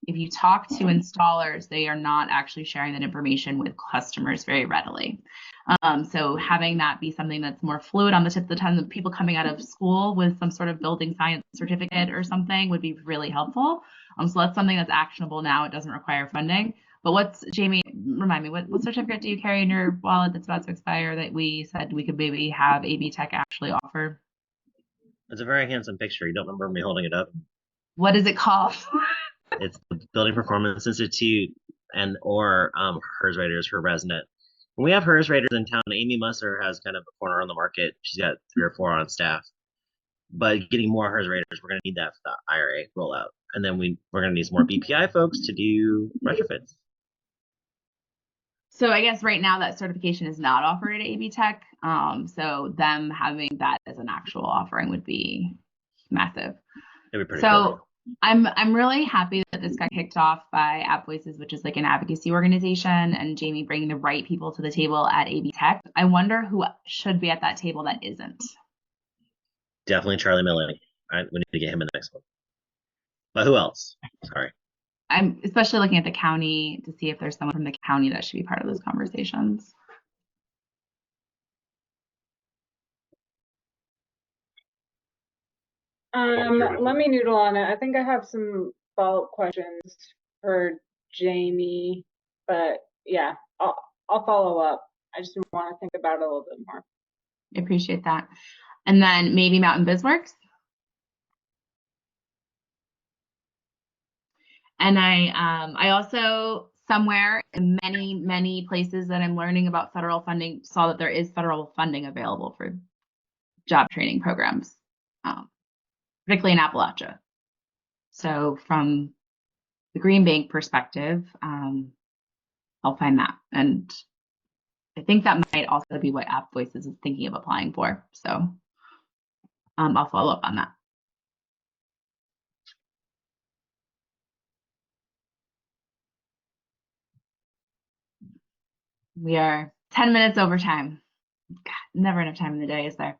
if you talk to installers, they are not actually sharing that information with customers very readily. So having that be something that's more fluid on the tip of the tongue, of people coming out of school with some sort of building science certificate or something would be really helpful. So that's something that's actionable now. It doesn't require funding. But Jamie, remind me, what certificate do you carry in your wallet that's about to expire that we said we could maybe have AB Tech actually offer? It's a very handsome picture. You don't remember me holding it up? What is it called? It's the Building Performance Institute or HERS Raters for ResNet. When we have HERS Raters in town, Amy Musser has kind of a corner on the market. She's got 3 or 4 on staff. But getting more HERS Raters, we're going to need that for the IRA rollout. And then we're going to need some more BPI folks to do retrofits. So I guess right now that certification is not offered at AB Tech. So them having that as an actual offering would be massive. It'd be pretty cool. I'm really happy that this got kicked off by App Voices, which is like an advocacy organization, and Jamie bringing the right people to the table at AB Tech. I wonder who should be at that table that isn't. Definitely Charlie Milling. We need to get him in the next one. But who else? Sorry. I'm especially looking at the county to see if there's someone from the county that should be part of those conversations. Let me noodle on it. I think I have some follow-up questions for Jamie, but yeah, I'll follow up. I just want to think about it a little bit more. I appreciate that. And then maybe Mountain BizWorks. And I also, somewhere in many places that I'm learning about federal funding, saw that there is federal funding available for job training programs, particularly in Appalachia. So from the Green Bank perspective, I'll find that. And I think that might also be what App Voices is thinking of applying for. So I'll follow up on that. We are 10 minutes over time. God, never enough time in the day, is there?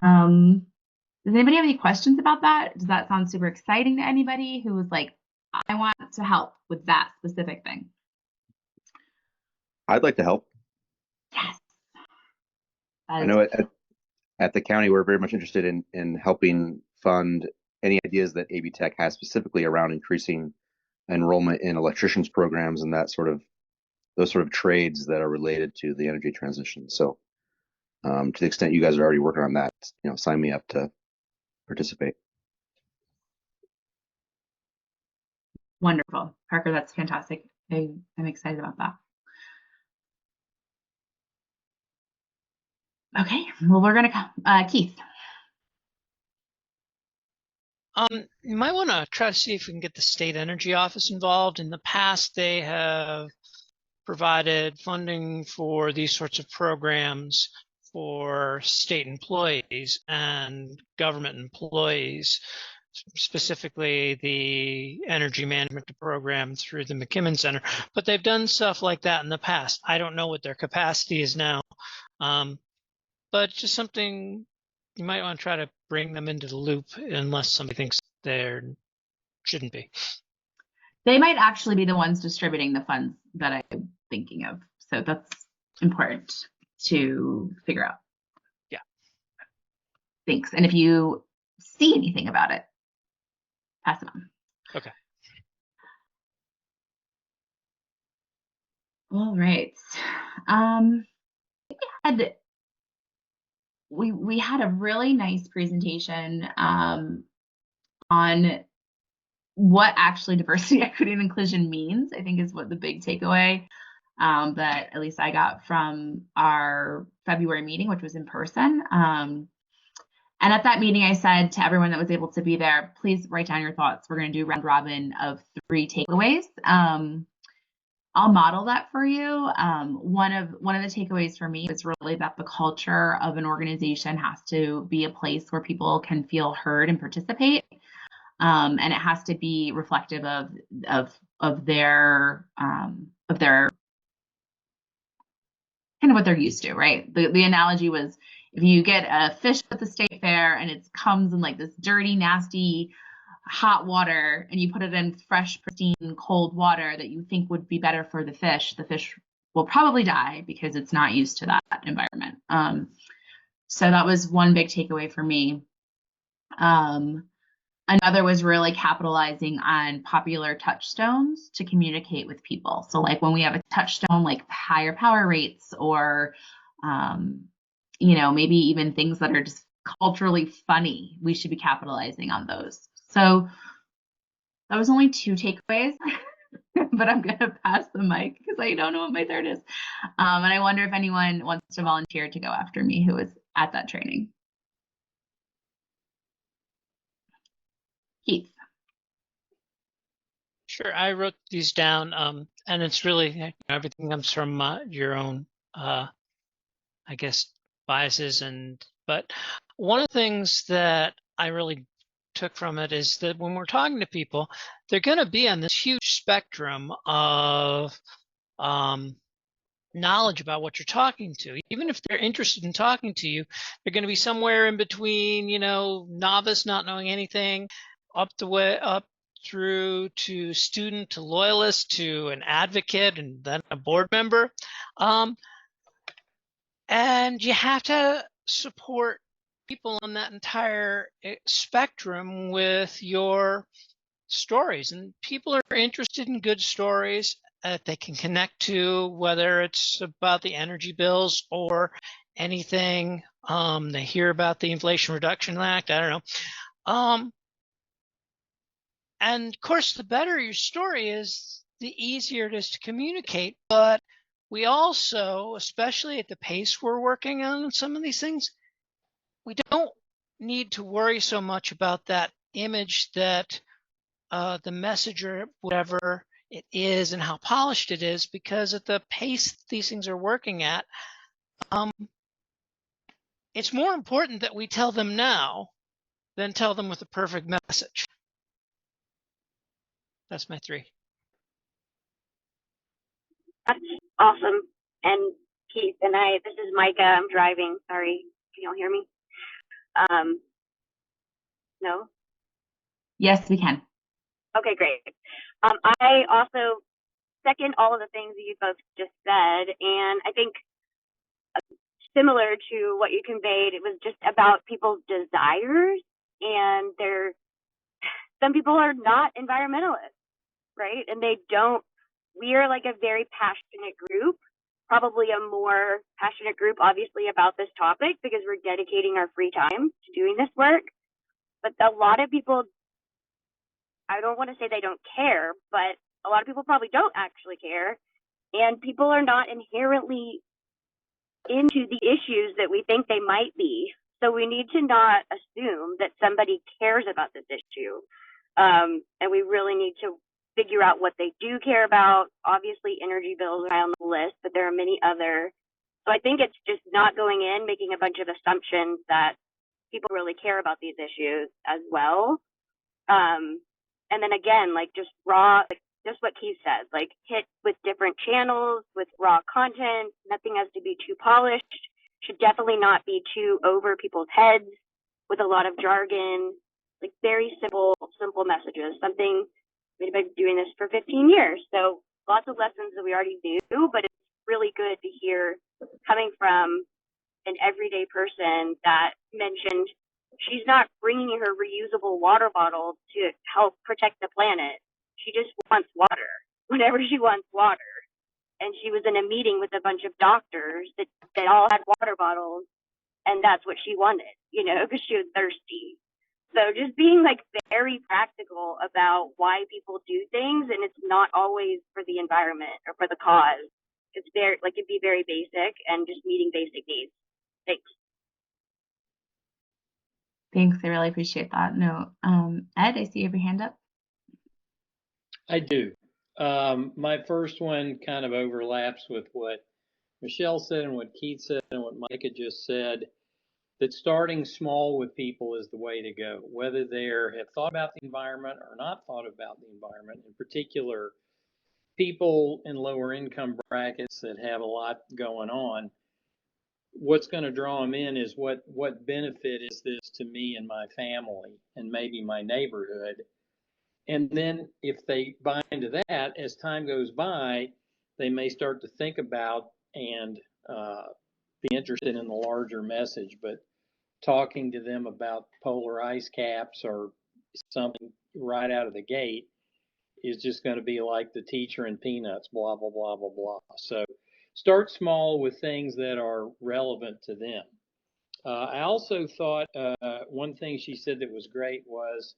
Does anybody have any questions about that? Does that sound super exciting to anybody who was like, I want to help with that specific thing? I'd like to help. Yes. I know at the county, we're very much interested in helping fund any ideas that AB Tech has specifically around increasing enrollment in electricians programs and those sort of trades that are related to the energy transition. So to the extent you guys are already working on that, sign me up to participate. Wonderful. Parker, that's fantastic. I'm excited about that. Okay, well, we're gonna Keith. You might want to try to see if we can get the state energy office involved. In the past, they have provided funding for these sorts of programs for state employees and government employees, specifically the energy management program through the McKimmon Center. But they've done stuff like that in the past. I don't know what their capacity is now, but just something you might want to try to bring them into the loop unless somebody thinks there shouldn't be. They might actually be the ones distributing the funds that I'm thinking of. So that's important to figure out. Yeah. Thanks. And if you see anything about it, pass it on. Okay. All right. We had a really nice presentation on what actually diversity, equity, and inclusion means, I think is what the big takeaway that at least I got from our February meeting, which was in person. And at that meeting, I said to everyone that was able to be there, please write down your thoughts. We're going to do round robin of 3 takeaways. I'll model that for you. One of the takeaways for me is really that the culture of an organization has to be a place where people can feel heard and participate. And it has to be reflective of their kind of what they're used to, right? The analogy was, if you get a fish at the state fair and it comes in like this dirty, nasty, hot water, and you put it in fresh, pristine, cold water that you think would be better for the fish will probably die because it's not used to that environment. So that was one big takeaway for me. Another was really capitalizing on popular touchstones to communicate with people. So like when we have a touchstone like higher power rates or, maybe even things that are just culturally funny, we should be capitalizing on those. So that was only 2 takeaways, but I'm going to pass the mic because I don't know what my third is. And I wonder if anyone wants to volunteer to go after me who was at that training. Keith. Sure, I wrote these down, and it's really everything comes from your own, I guess, biases. But one of the things that I really took from it is that when we're talking to people, they're going to be on this huge spectrum of knowledge about what you're talking to. Even if they're interested in talking to you, they're going to be somewhere in between, novice, not knowing anything, up through to student, to loyalist, to an advocate, and then a board member. And you have to support people on that entire spectrum with your stories. And people are interested in good stories that they can connect to, whether it's about the energy bills or anything. They hear about the Inflation Reduction Act, I don't know. And of course, the better your story is, the easier it is to communicate. But we also, especially at the pace we're working on some of these things, we don't need to worry so much about that image that the message or whatever it is and how polished it is, because at the pace these things are working at, it's more important that we tell them now than tell them with a perfect message. That's my 3. That's awesome. And Keith and this is Micah. I'm driving. Sorry, can you all hear me? No? Yes, we can. Okay, great. I also second all of the things that you both just said, and I think similar to what you conveyed. It was just about people's desires, and some people are not environmentalists, right? And we are like a very passionate group, probably a more passionate group, obviously, about this topic because we're dedicating our free time to doing this work. But a lot of people, I don't want to say they don't care, but a lot of people probably don't actually care. And people are not inherently into the issues that we think they might be. So we need to not assume that somebody cares about this issue. And we really need to figure out what they do care about. Obviously, energy bills are on the list, but there are many other. So I think it's just not going in, making a bunch of assumptions that people really care about these issues as well. And then again, like just what Keith said, like hit with different channels, with raw content. Nothing has to be too polished. Should definitely not be too over people's heads with a lot of jargon. Like very simple messages. We've been doing this for 15 years, so lots of lessons that we already do, but it's really good to hear coming from an everyday person that mentioned she's not bringing her reusable water bottle to help protect the planet. She just wants water whenever she wants water. And she was in a meeting with a bunch of doctors that all had water bottles, and that's what she wanted, because she was thirsty. So just being like very practical about why people do things, and it's not always for the environment or for the cause. It's very it'd be very basic and just meeting basic needs. Thanks. Thanks. I really appreciate that. No, Ed, I see you have your hand up. I do. My first one kind of overlaps with what Michelle said and what Keith said and what Micah just said, that starting small with people is the way to go, whether they have thought about the environment or not thought about the environment. In particular, people in lower income brackets that have a lot going on, what's going to draw them in is what benefit is this to me and my family and maybe my neighborhood. And then if they buy into that, as time goes by, they may start to think about and be interested in the larger message. But talking to them about polar ice caps or something right out of the gate is just going to be like the teacher and peanuts, blah, blah, blah, blah, blah. So start small with things that are relevant to them. I also thought one thing she said that was great was,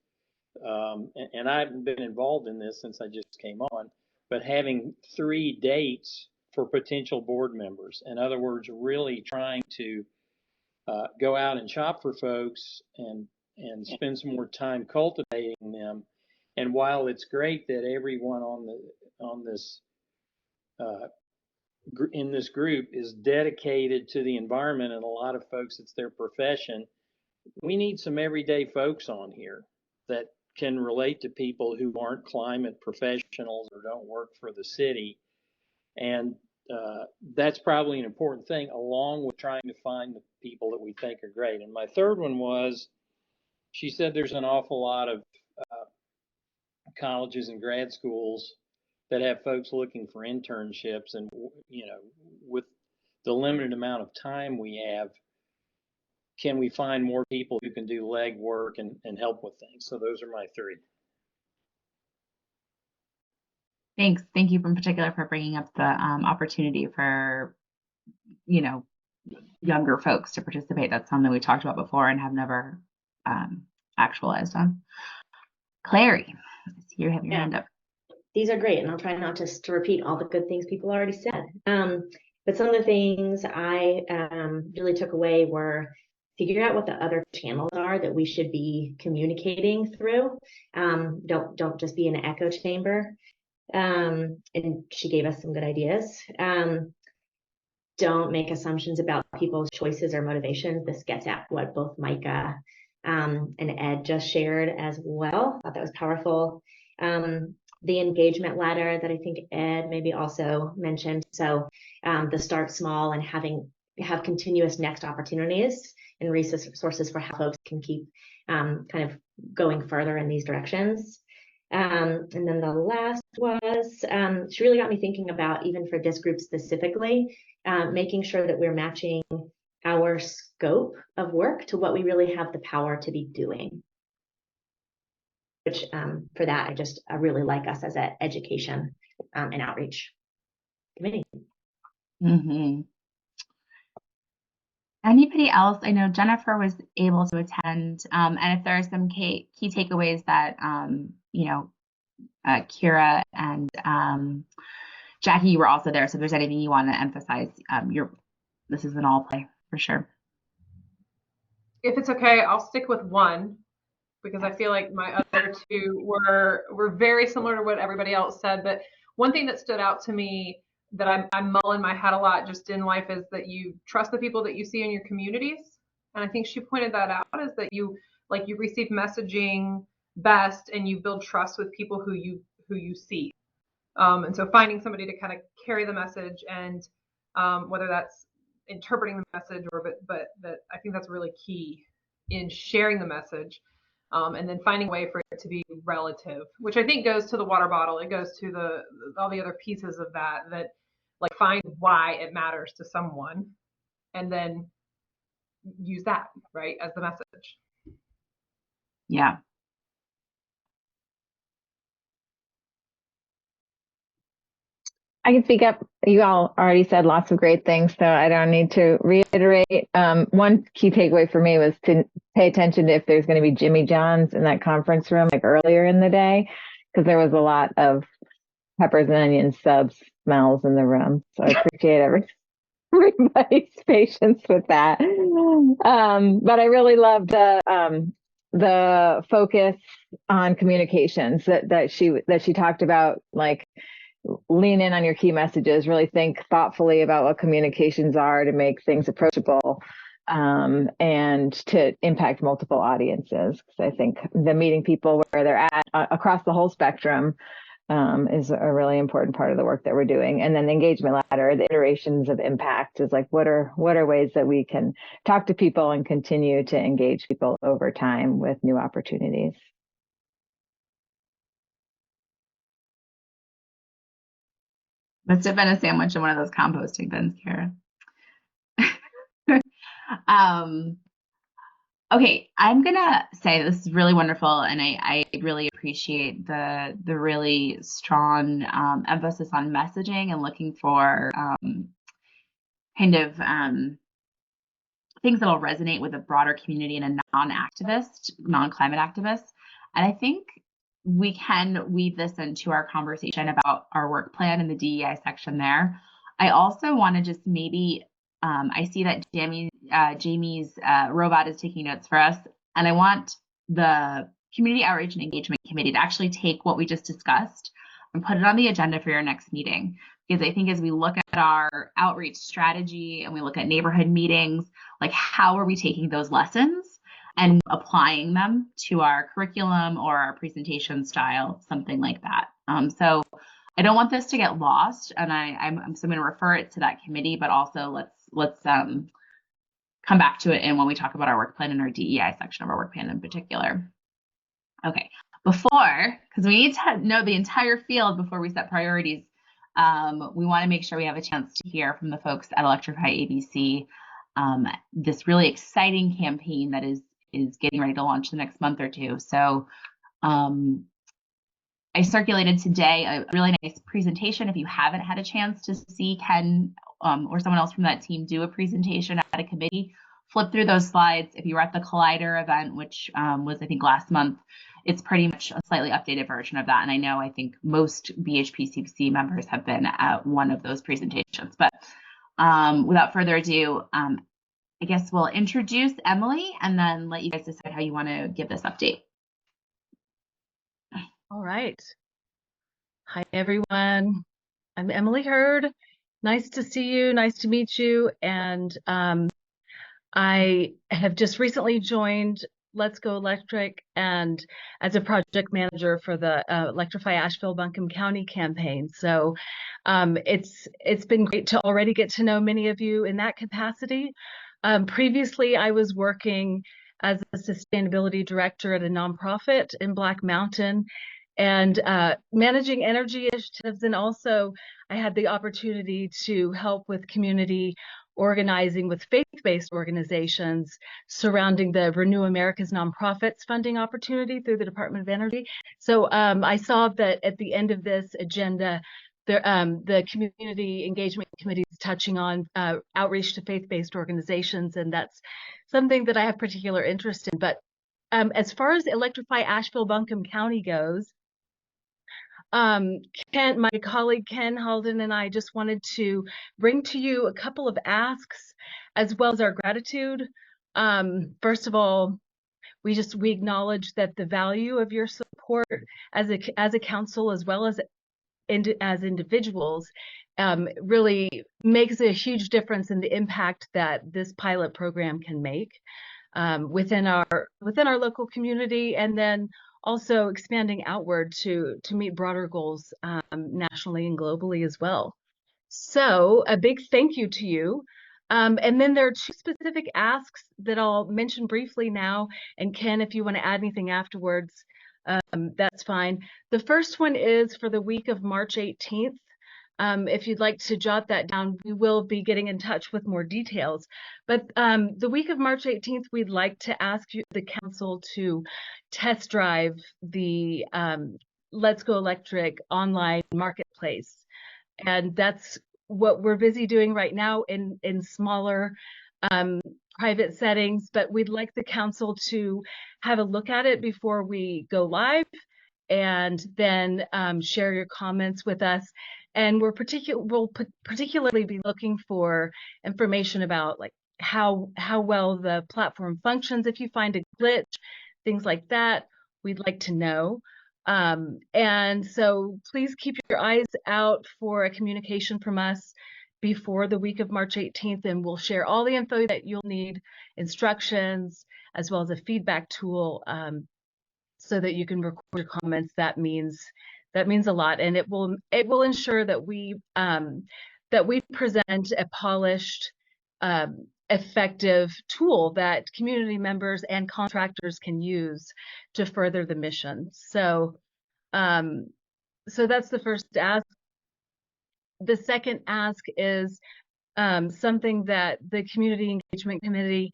and I haven't been involved in this since I just came on, but having 3 dates for potential board members. In other words, really trying to go out and shop for folks and spend some more time cultivating them. And while it's great that everyone in this group is dedicated to the environment, and a lot of folks, it's their profession, we need some everyday folks on here that can relate to people who aren't climate professionals or don't work for the city. And that's probably an important thing, along with trying to find the people that we think are great. And my third one was, she said there's an awful lot of colleges and grad schools that have folks looking for internships, and with the limited amount of time we have, can we find more people who can do legwork and help with things? So those are my 3. Thanks. Thank you in particular for bringing up the opportunity for, younger folks to participate. That's something we talked about before and have never actualized on. Clary, you have your hand up. These are great, and I'll try not to repeat all the good things people already said. But some of the things I really took away were figure out what the other channels are that we should be communicating through. Don't just be in an echo chamber. And she gave us some good ideas. Don't make assumptions about people's choices or motivations. This gets at what both Micah and Ed just shared as well. I thought that was powerful. The engagement ladder that I think Ed maybe also mentioned. So the start small and have continuous next opportunities and resources for how folks can keep kind of going further in these directions. And then the last was, she really got me thinking about, even for this group specifically, making sure that we're matching our scope of work to what we really have the power to be doing. Which for that, I really like us as an education and outreach committee. Mm-hmm. Anybody else? I know Jennifer was able to attend, and if there are some key takeaways that Kira and Jackie, you were also there. So if there's anything you want to emphasize, this is an all play for sure. If it's okay, I'll stick with one because I feel like my other two were very similar to what everybody else said. But one thing that stood out to me that I mull in my head a lot just in life is that you trust the people that you see in your communities. And I think she pointed that out, is that you receive messaging best and you build trust with people who you see. And so finding somebody to kind of carry the message, and whether that's interpreting the message but that, I think that's really key in sharing the message. And then finding a way for it to be relative, which I think goes to the water bottle. It goes to all the other pieces of that like find why it matters to someone and then use that, right, as the message. Yeah. I can speak up. You all already said lots of great things, so I don't need to reiterate. One key takeaway for me was to pay attention to if there's going to be Jimmy John's in that conference room like earlier in the day, because there was a lot of peppers and onion subs smells in the room. So I appreciate everybody's patience with that. But I really loved the focus on communications that she talked about, like lean in on your key messages, really think thoughtfully about what communications are to make things approachable, and to impact multiple audiences. Because I think the meeting people where they're at across the whole spectrum is a really important part of the work that we're doing. And then the engagement ladder, the iterations of impact, is like, what are ways that we can talk to people and continue to engage people over time with new opportunities. Must have been a sandwich in one of those composting bins, Kara. Okay, I'm gonna say this is really wonderful, and I really appreciate the really strong emphasis on messaging and looking for kind of things that'll resonate with a broader community and a non-climate activist. And I think we can weave this into our conversation about our work plan in the DEI section there. I also want to just maybe, I see that Jamie's robot is taking notes for us, and I want the Community Outreach and Engagement Committee to actually take what we just discussed and put it on the agenda for your next meeting. Because I think as we look at our outreach strategy and we look at neighborhood meetings, like how are we taking those lessons and applying them to our curriculum or our presentation style, something like that. So I don't want this to get lost, and I'm going to refer it to that committee, but also let's come back to it in when we talk about our work plan and our DEI section of our work plan in particular. Okay, because we need to know the entire field before we set priorities, we want to make sure we have a chance to hear from the folks at Electrify ABC, this really exciting campaign that is getting ready to launch the next month or two. So I circulated today a really nice presentation. If you haven't had a chance to see Ken or someone else from that team do a presentation at a committee, flip through those slides. If you were at the Collider event, which was, I think, last month, it's pretty much a slightly updated version of that. And I think most BHPCC members have been at one of those presentations. But without further ado, I guess we'll introduce Emily and then let you guys decide how you want to give this update. All right. Hi, everyone. I'm Emily Hurd. Nice to see you. Nice to meet you. And I have just recently joined Let's Go Electric, and as a project manager for the Electrify Asheville-Buncombe County campaign. So it's been great to already get to know many of you in that capacity. Previously, I was working as a sustainability director at a nonprofit in Black Mountain and managing energy initiatives. And also I had the opportunity to help with community organizing with faith-based organizations surrounding the Renew America's Nonprofits funding opportunity through the Department of Energy. So I saw that at the end of this agenda, the Community Engagement Committee is touching on outreach to faith-based organizations, and that's something that I have particular interest in. But as far as Electrify Asheville-Buncombe County goes, my colleague Ken Halden and I just wanted to bring to you a couple of asks as well as our gratitude. First of all, we acknowledge that the value of your support as a council as well as individuals really makes a huge difference in the impact that this pilot program can make within our local community, and then also expanding outward to meet broader goals nationally and globally as well. So a big thank you to you. And then there are two specific asks that I'll mention briefly now, and Ken, if you want to add anything afterwards, that's fine. The first one is for the week of March 18th. If you'd like to jot that down, we will be getting in touch with more details. But the week of March 18th, we'd like to ask you, the council, to test drive the Let's Go Electric online marketplace. And that's what we're busy doing right now in smaller private settings, but we'd like the council to have a look at it before we go live, and then share your comments with us. And we'll particularly be looking for information about like how well the platform functions. If you find a glitch, things like that, we'd like to know. And so please keep your eyes out for a communication from us before the week of March 18th, and we'll share all the info that you'll need, instructions, as well as a feedback tool, so that you can record your comments. That means a lot, and it will ensure that we present a polished, effective tool that community members and contractors can use to further the mission. So that's the first ask. The second ask is something that the Community Engagement Committee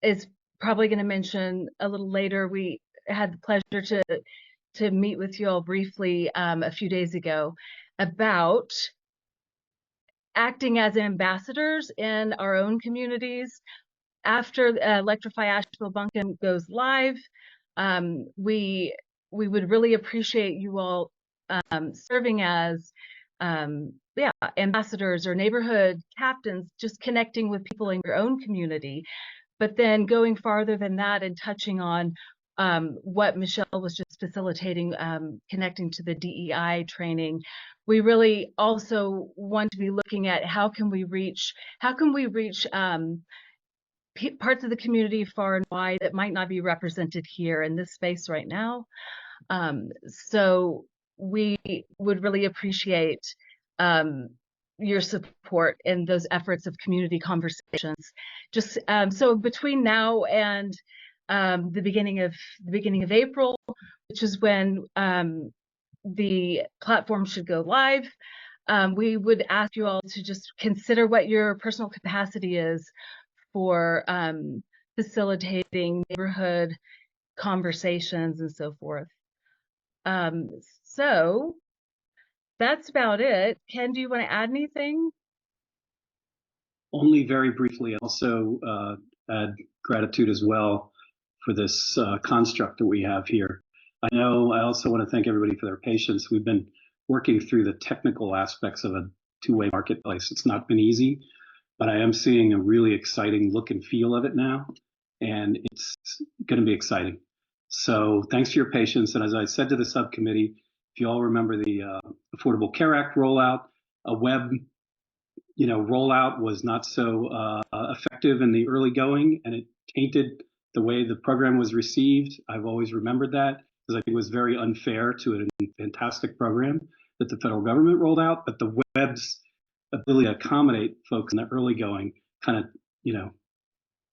is probably going to mention a little later. We had the pleasure to meet with you all briefly a few days ago about acting as ambassadors in our own communities. After Electrify Asheville-Buncombe goes live, we would really appreciate you all serving as ambassadors or neighborhood captains, just connecting with people in your own community, but then going farther than that and touching on what Michelle was just facilitating, connecting to the DEI training. We really also want to be looking at how can we reach parts of the community far and wide that might not be represented here in this space right now. So we would really appreciate your support in those efforts of community conversations. Just so between now and the beginning of April, which is when the platform should go live, we would ask you all to just consider what your personal capacity is for facilitating neighborhood conversations and so forth. So that's about it. Ken, do you want to add anything? Only very briefly. Also add gratitude as well for this construct that we have here. I also want to thank everybody for their patience. We've been working through the technical aspects of a two-way marketplace. It's not been easy, but I am seeing a really exciting look and feel of it now, and it's going to be exciting. So thanks for your patience. And as I said to the subcommittee, if you all remember the Affordable Care Act rollout, a web rollout was not so effective in the early going, and it tainted the way the program was received. I've always remembered that because I think it was very unfair to a fantastic program that the federal government rolled out, but the web's ability to accommodate folks in the early going kind of,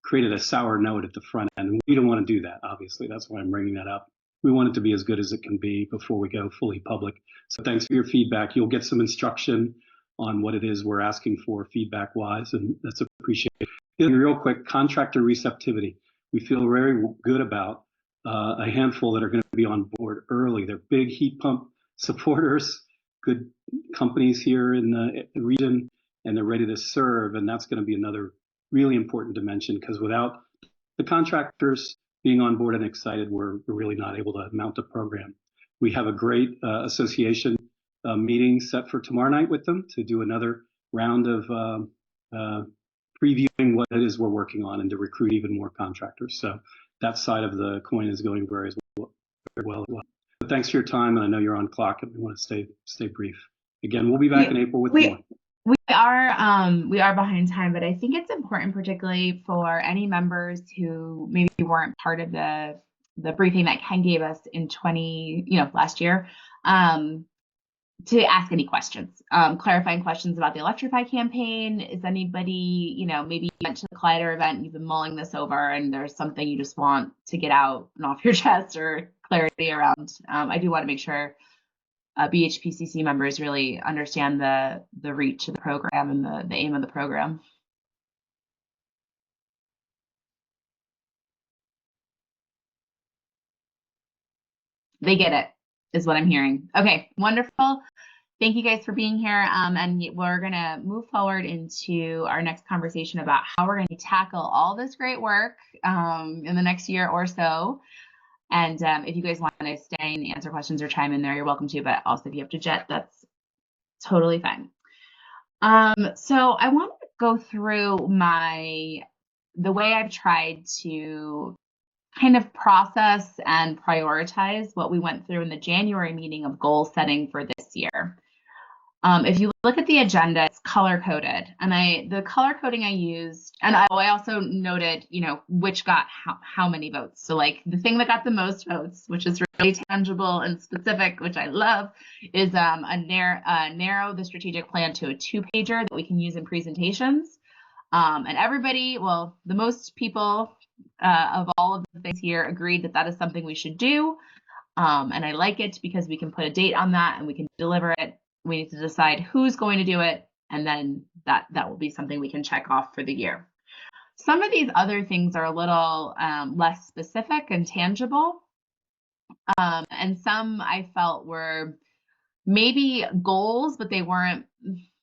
created a sour note at the front end. And we don't want to do that, obviously. That's why I'm bringing that up. We want it to be as good as it can be before we go fully public. So thanks for your feedback. You'll get some instruction on what it is we're asking for feedback wise, and that's appreciated. Real quick, contractor receptivity. We feel very good about a handful that are going to be on board early. They're big heat pump supporters, good companies here in the region, and they're ready to serve. And that's going to be another really important dimension, because without the contractors being on board and excited, we're really not able to mount a program. We have a great association meeting set for tomorrow night with them to do another round of previewing what it is we're working on and to recruit even more contractors. So that side of the coin is going very well. But thanks for your time, and I know you're on clock and we want to stay brief. Again, we'll be back in April with more. We are behind time, but I think it's important, particularly for any members who maybe weren't part of the briefing that Ken gave us in last year, to ask any questions, clarifying questions about the Electrify campaign. Is anybody, maybe you went to the Collider event, you've been mulling this over, and there's something you just want to get out and off your chest or clarity around. I do want to make sure BHPCC members really understand the reach of the program and the aim of the program. They get it, is what I'm hearing. Okay, wonderful. Thank you guys for being here. And we're going to move forward into our next conversation about how we're going to tackle all this great work in the next year or so. And if you guys want to stay and answer questions or chime in there, you're welcome to. But also, if you have to jet, that's totally fine. So I want to go through the way I've tried to kind of process and prioritize what we went through in the January meeting of goal setting for this year. If you look at the agenda, it's color coded, and the color coding I used, and I also noted, which got how many votes. So like the thing that got the most votes, which is really tangible and specific, which I love, is narrow the strategic plan to a 2-pager that we can use in presentations. And everybody, well, the most people of all of the things here agreed that is something we should do. And I like it because we can put a date on that and we can deliver it. We need to decide who's going to do it, and then that will be something we can check off for the year. Some of these other things are a little less specific and tangible, and some I felt were maybe goals, but they weren't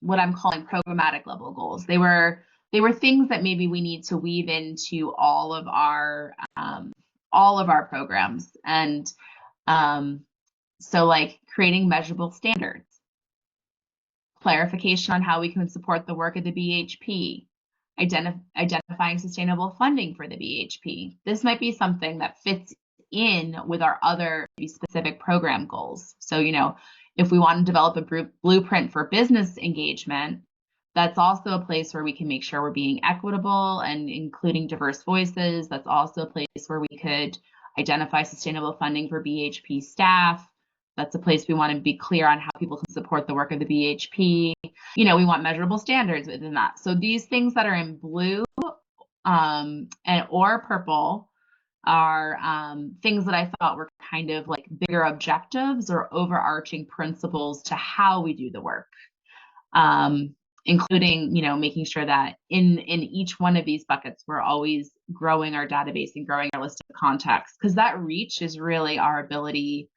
what I'm calling programmatic level goals. They were things that maybe we need to weave into all of our programs, and so like creating measurable standards, clarification on how we can support the work of the BHP, identifying sustainable funding for the BHP. This might be something that fits in with our other specific program goals. So, if we want to develop a blueprint for business engagement, that's also a place where we can make sure we're being equitable and including diverse voices. That's also a place where we could identify sustainable funding for BHP staff. That's a place we want to be clear on how people can support the work of the BHP. We want measurable standards within that. So these things that are in blue or purple are things that I thought were kind of like bigger objectives or overarching principles to how we do the work, including, making sure that in each one of these buckets, we're always growing our database and growing our list of contacts, because that reach is really our ability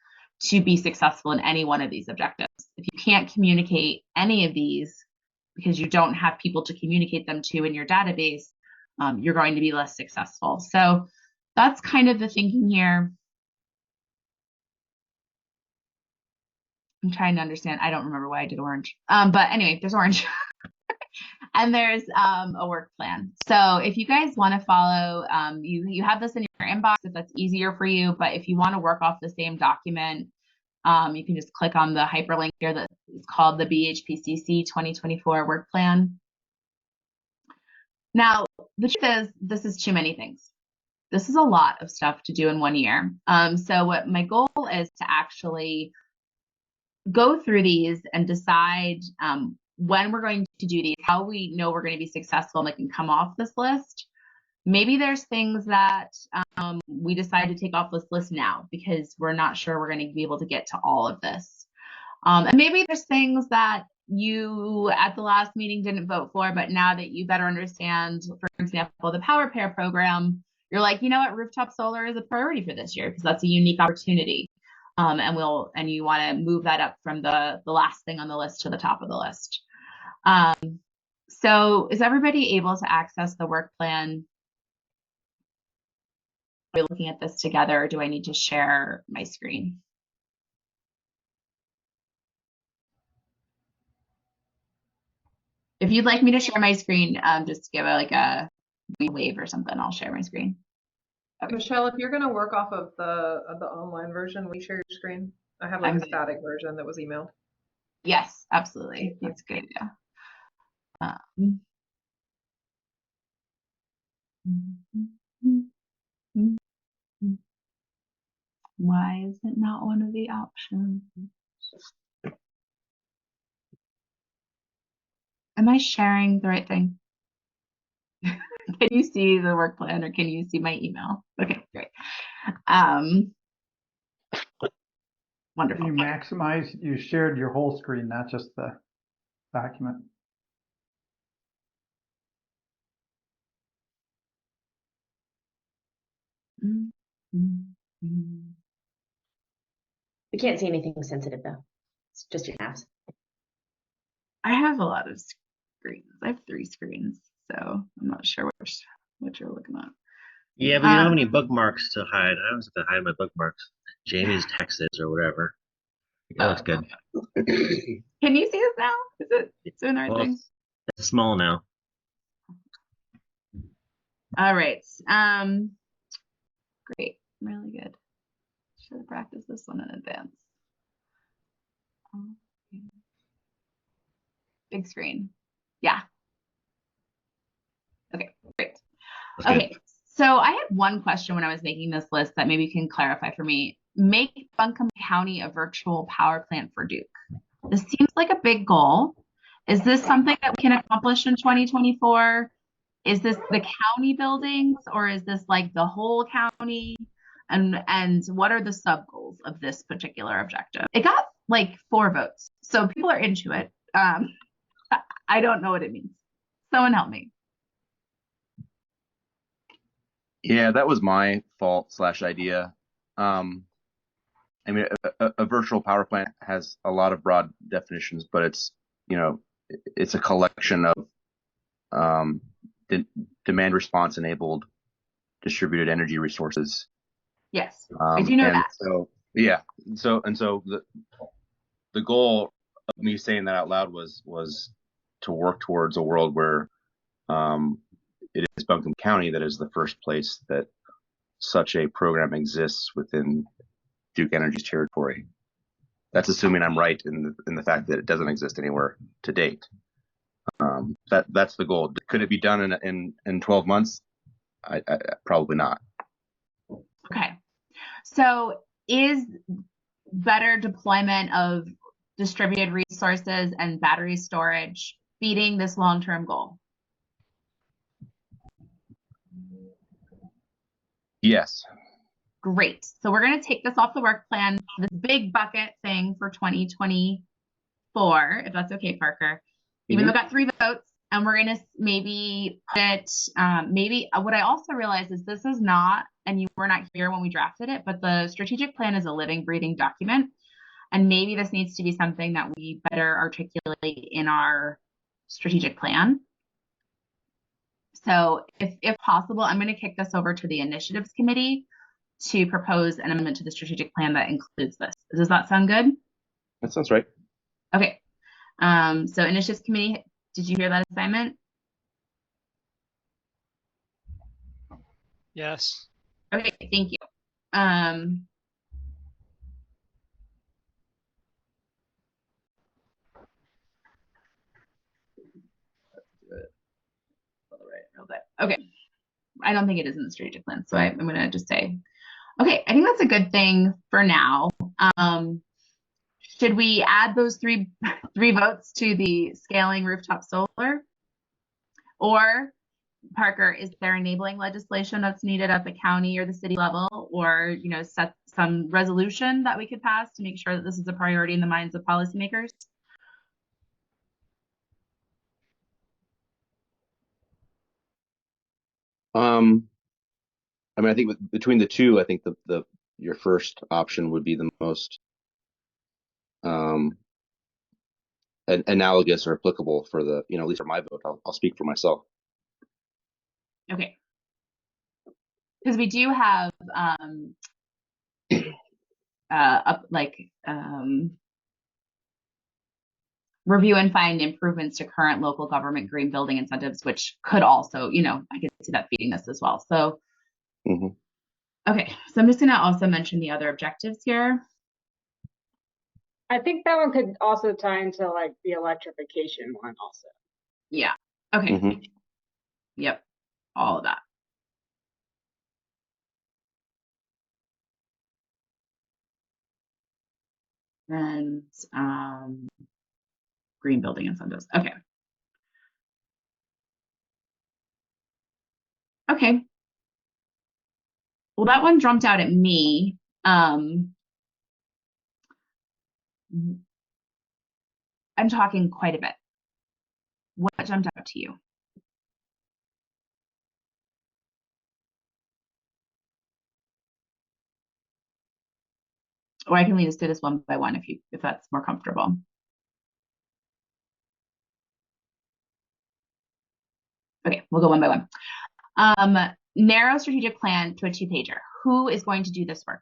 to be successful in any one of these objectives. If you can't communicate any of these because you don't have people to communicate them to in your database, you're going to be less successful. So that's kind of the thinking here. I'm trying to understand. I don't remember why I did orange. But anyway, there's orange. And there's a work plan. So if you guys want to follow, you have this in your inbox if that's easier for you. But if you want to work off the same document, you can just click on the hyperlink here that is called the BHPCC 2024 work plan. Now, the truth is, this is too many things. This is a lot of stuff to do in 1 year. So what my goal is to actually go through these and decide when we're going to do these, how we know we're going to be successful and they can come off this list. Maybe there's things that we decide to take off this list now because we're not sure we're going to be able to get to all of this. And maybe there's things that you at the last meeting didn't vote for, but now that you better understand, for example, the Power Pair program, you're like, you know what, rooftop solar is a priority for this year because that's a unique opportunity. And you want to move that up from the last thing on the list to the top of the list. So is everybody able to access the work plan? Are we looking at this together, or do I need to share my screen? If you'd like me to share my screen, just give a wave or something. I'll share my screen. Okay. Michelle, if you're going to work off of the online version, will you share your screen? I have like a static version that was emailed. Yes, absolutely. That's a good idea. Why is it not one of the options? Am I sharing the right thing? Can you see the work plan, or can you see my email? Okay, great. Wonderful. You shared your whole screen, not just the document. We can't see anything sensitive though. It's just your tabs. I have a lot of screens. I have 3 screens, so I'm not sure what you're looking at. Yeah, but you don't have any bookmarks to hide. I always have to hide my bookmarks. Jamie's texts or whatever. That looks good. Can you see this now? Is it doing the right thing? It's small now. All right. Great. Really good. Should have practiced this one in advance. Big screen. Yeah. Okay, great. Okay, so I had one question when I was making this list that maybe you can clarify for me. Make Buncombe County a virtual power plant for Duke. This seems like a big goal. Is this something that we can accomplish in 2024? Is this the county buildings, or is this like the whole county? And what are the sub goals of this particular objective? It got like 4 votes, so people are into it. I don't know what it means. Someone help me. Yeah, that was my fault / idea. I mean, a virtual power plant has a lot of broad definitions, but it's, you know, it's a collection of demand response enabled distributed energy resources. Yes, I do know that. So yeah, so the goal of me saying that out loud was to work towards a world where it is Buncombe County that is the first place that such a program exists within Duke Energy's territory. That's assuming I'm right in the fact that it doesn't exist anywhere to date. That's the goal. Could it be done in 12 months? I probably not. Okay. So is better deployment of distributed resources and battery storage feeding this long-term goal? Yes. Great. So we're going to take this off the work plan, this big bucket thing for 2024, if that's okay, Parker. Even though it got 3 votes, and we're going to maybe put it, maybe what I also realized is this is not, and you were not here when we drafted it, but the strategic plan is a living, breathing document. And maybe this needs to be something that we better articulate in our strategic plan. So if possible, I'm going to kick this over to the initiatives committee to propose an amendment to the strategic plan that includes this. Does that sound good? That sounds right. Okay. So initiatives committee, did you hear that assignment? Yes. Okay, thank you. Okay. I don't think it is in the strategic plan, so I'm going to just say, okay, I think that's a good thing for now. Should we add those three votes to the scaling rooftop solar? Or, Parker, is there enabling legislation that's needed at the county or the city level, or, you know, set some resolution that we could pass to make sure that this is a priority in the minds of policymakers? I mean, I think between the two, I think your first option would be the most analogous or applicable for the, at least for my vote. I'll speak for myself. Okay. Because we do have review and find improvements to current local government green building incentives, which could also, I could see that feeding this as well. So, okay, so I'm just going to also mention the other objectives here. I think that one could also tie into like the electrification one also. Yeah. Okay. Yep. All of that. And green building incentives. Okay. Okay. Well, that one jumped out at me. I'm talking quite a bit. What jumped out to you? Or I can lead us through this one by one if that's more comfortable. Okay, we'll go one by one. Narrow strategic plan to a 2-pager. Who is going to do this work?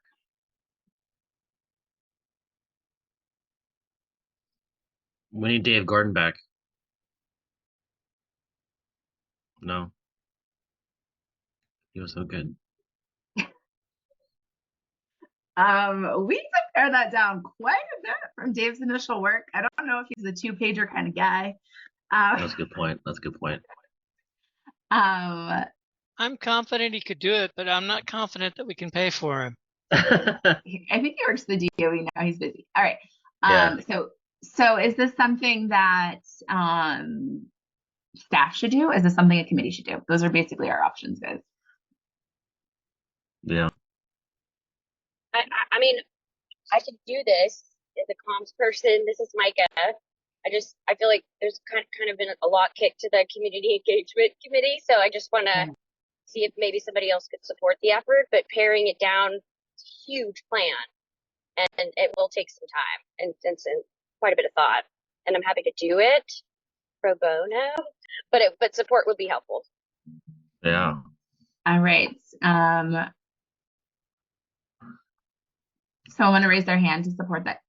We need Dave Gordon back. No. He was so good. We can pare that down quite a bit from Dave's initial work. I don't know if he's a 2-pager kind of guy. That's a good point. That's a good point. I'm confident he could do it, but I'm not confident that we can pay for him. I think he works for the DOE now. He's busy. All right. Yeah. So is this something that staff should do? Is this something a committee should do? Those are basically our options, guys. Yeah. I mean, I could do this as a comms person. This is Micah. I feel like there's kind of been a lot kicked to the community engagement committee. So I just want to see if maybe somebody else could support the effort, but paring it down, it's a huge plan and it will take some time and quite a bit of thought. And I'm happy to do it pro bono, but support would be helpful. Yeah. All right. Someone to raise their hand to support that.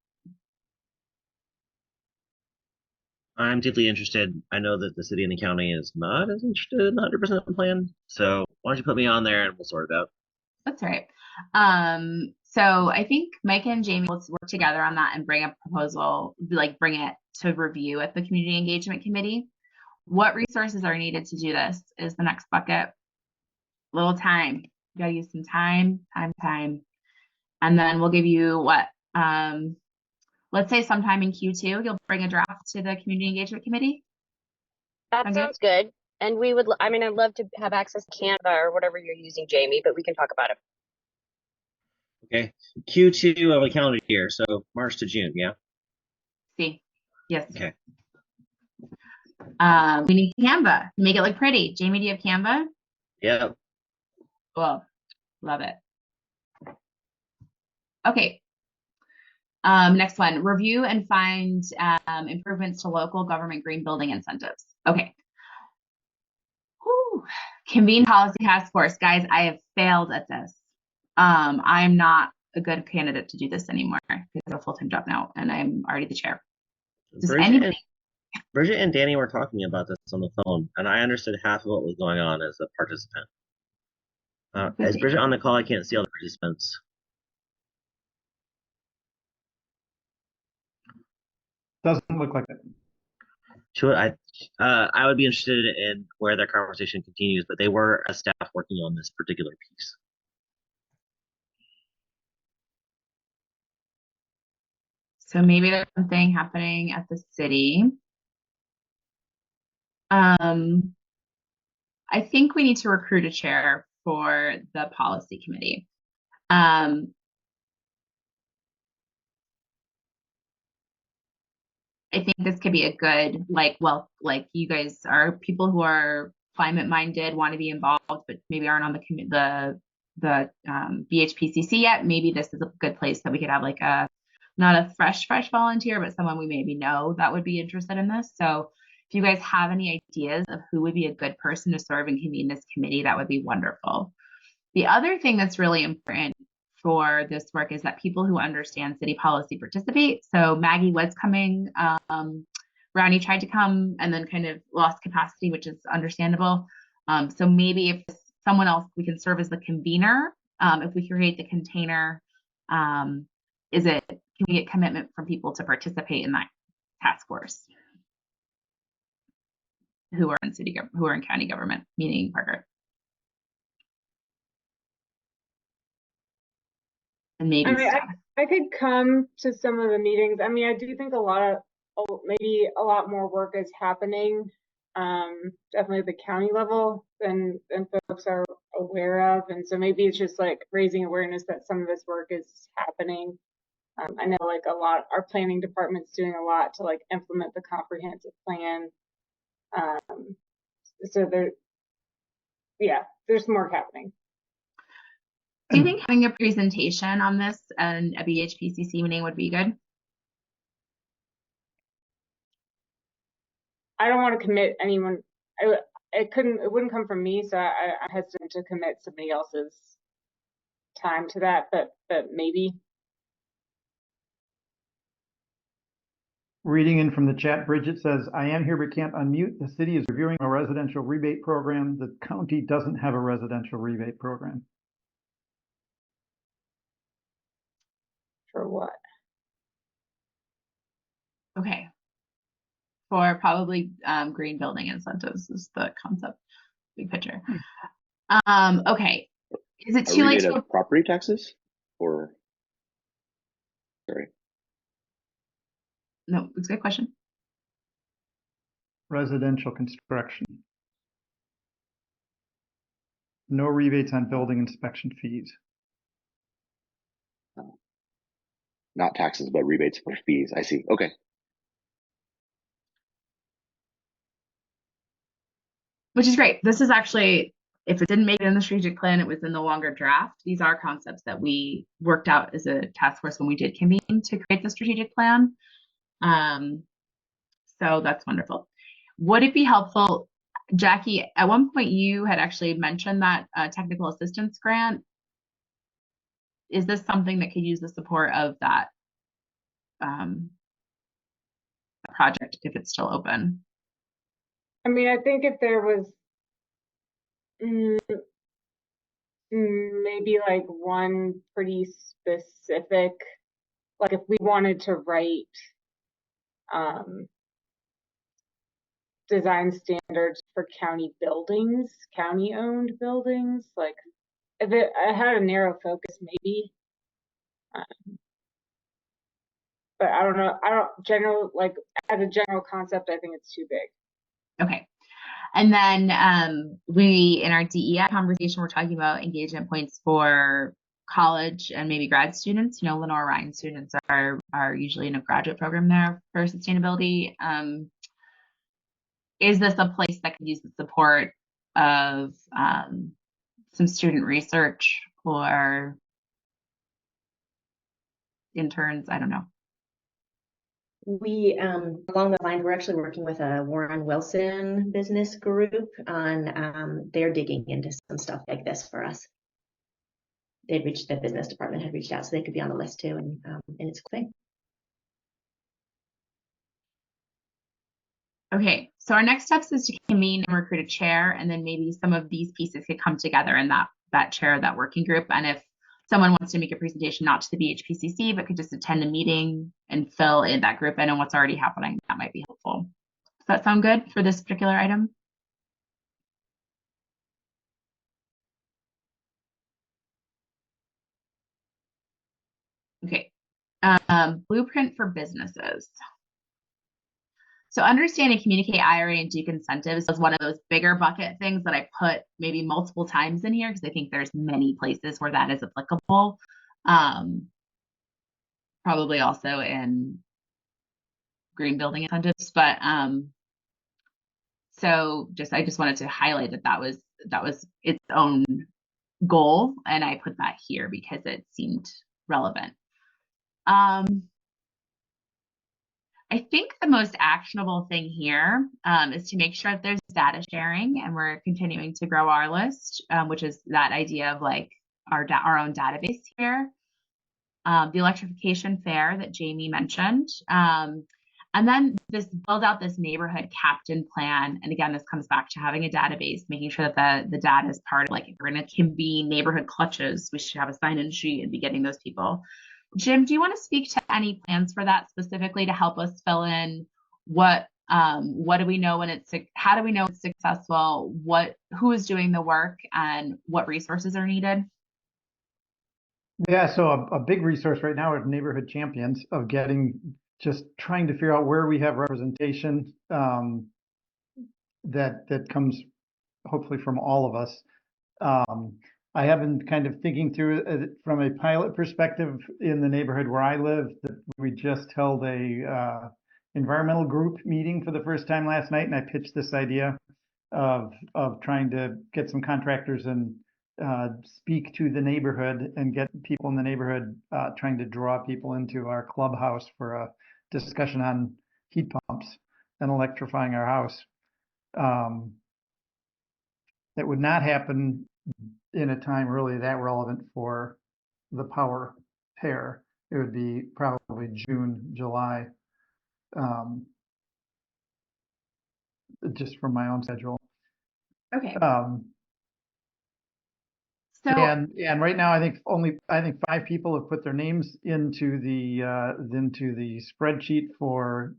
I'm deeply interested. I know that the city and the county is not as interested in the 100% plan. So why don't you put me on there and we'll sort it out. That's right. So I think Mike and Jamie will work together on that and bring a proposal, bring it to review at the Community Engagement Committee. What resources are needed to do this is the next bucket. Little time. You gotta use some time. And then we'll give you what? Let's say sometime in Q2, you'll bring a draft to the Community Engagement Committee. That sounds good. And I'd love to have access to Canva or whatever you're using, Jamie, but we can talk about it. Okay. Q2 of a calendar year. So March to June. Yeah. See. Yes. Okay. We need Canva. Make it look pretty. Jamie, do you have Canva? Yep. Cool. Love it. Okay. Next one, review and find improvements to local government green building incentives. Okay. Whew. Convene policy task force. Guys, I have failed at this. I'm not a good candidate to do this anymore because I have a full-time job now and I'm already the chair. Bridget and Danny were talking about this on the phone and I understood half of what was going on as a participant. Is Bridget on the call? I can't see all the participants. Doesn't look like it. Sure, I would be interested in where their conversation continues, but they were a staff working on this particular piece. So maybe there's something happening at the city. I think we need to recruit a chair for the policy committee. I think this could be a good, you guys are people who are climate minded, want to be involved, but maybe aren't on the BHPCC yet, maybe this is a good place that we could have like not a fresh volunteer, but someone we maybe know that would be interested in this. So if you guys have any ideas of who would be a good person to serve and convene this committee, that would be wonderful. The other thing that's really important for this work is that people who understand city policy participate. So Maggie was coming, Rowney tried to come and then kind of lost capacity, which is understandable. So maybe if someone else, we can serve as the convener. If we create the container, can we get commitment from people to participate in that task force who are in county government, meaning Parker? And maybe I mean, I could come to some of the meetings. I mean, I do think maybe a lot more work is happening, definitely at the county level than folks are aware of. And so maybe it's just like raising awareness that some of this work is happening. I know like our planning department's doing a lot to like implement the comprehensive plan. So there's more happening. Do you think having a presentation on this and a BHPCC meeting would be good? I don't want to commit anyone. It wouldn't come from me, so I'm hesitant to commit somebody else's time to that, but maybe. Reading in from the chat, Bridget says, I am here but can't unmute. The city is reviewing a residential rebate program. The county doesn't have a residential rebate program. For what? Okay. For probably green building incentives is the concept, big picture. Okay. Is it too late to property taxes or sorry? No, it's a good question. Residential construction. No rebates on building inspection fees. Not taxes, but rebates for fees. I see. Okay. Which is great. This is actually, if it didn't make it in the strategic plan, it was in the longer draft. These are concepts that we worked out as a task force when we did convene to create the strategic plan. So that's wonderful. Would it be helpful, Jackie, at one point you had actually mentioned that technical assistance grant. Is this something that could use the support of that project if it's still open? I mean, I think if there was maybe like one pretty specific, like if we wanted to write design standards for county buildings, county-owned buildings, like if it had a narrow focus, maybe. But I don't know. Like as a general concept, I think it's too big. Okay. And then we, in our DEI conversation, we're talking about engagement points for college and maybe grad students. You know, Lenore Ryan students are usually in a graduate program there for sustainability. Is this a place that could use the support of some student research or interns? I don't know. We, along the line, we're actually working with a Warren Wilson business group on, they're digging into some stuff like this for us. The business department had reached out, so they could be on the list too, and it's a thing. Okay, so our next steps is to convene and recruit a chair, and then maybe some of these pieces could come together in that chair, that working group. And if someone wants to make a presentation, not to the BHPCC, but could just attend a meeting and fill in that group in and what's already happening, that might be helpful. Does that sound good for this particular item? Okay, blueprint for businesses. So understand and communicate IRA and Duke incentives is one of those bigger bucket things that I put maybe multiple times in here because I think there's many places where that is applicable. Probably also in green building incentives, but So I just wanted to highlight that was its own goal, and I put that here because it seemed relevant. I think the most actionable thing here is to make sure that there's data sharing, and we're continuing to grow our list, which is that idea of like our own database here. The electrification fair that Jamie mentioned. And then build out this neighborhood captain plan. And again, this comes back to having a database, making sure that the data is part of, like, if we're going to convene neighborhood clutches, we should have a sign-in sheet and be getting those people. Jim, do you want to speak to any plans for that specifically to help us fill in what do we know when how do we know it's successful? Who is doing the work and what resources are needed? Yeah, so a big resource right now is Neighborhood Champions, of just trying to figure out where we have representation that comes hopefully from all of us. I have been kind of thinking through it from a pilot perspective in the neighborhood where I live. That we just held a environmental group meeting for the first time last night, and I pitched this idea of trying to get some contractors and speak to the neighborhood and get people in the neighborhood, trying to draw people into our clubhouse for a discussion on heat pumps and electrifying our house. That would not happen in a time really that relevant for the power pair. It would be probably June, July, just from my own schedule. Okay. And right now, I think 5 people have put their names into the spreadsheet for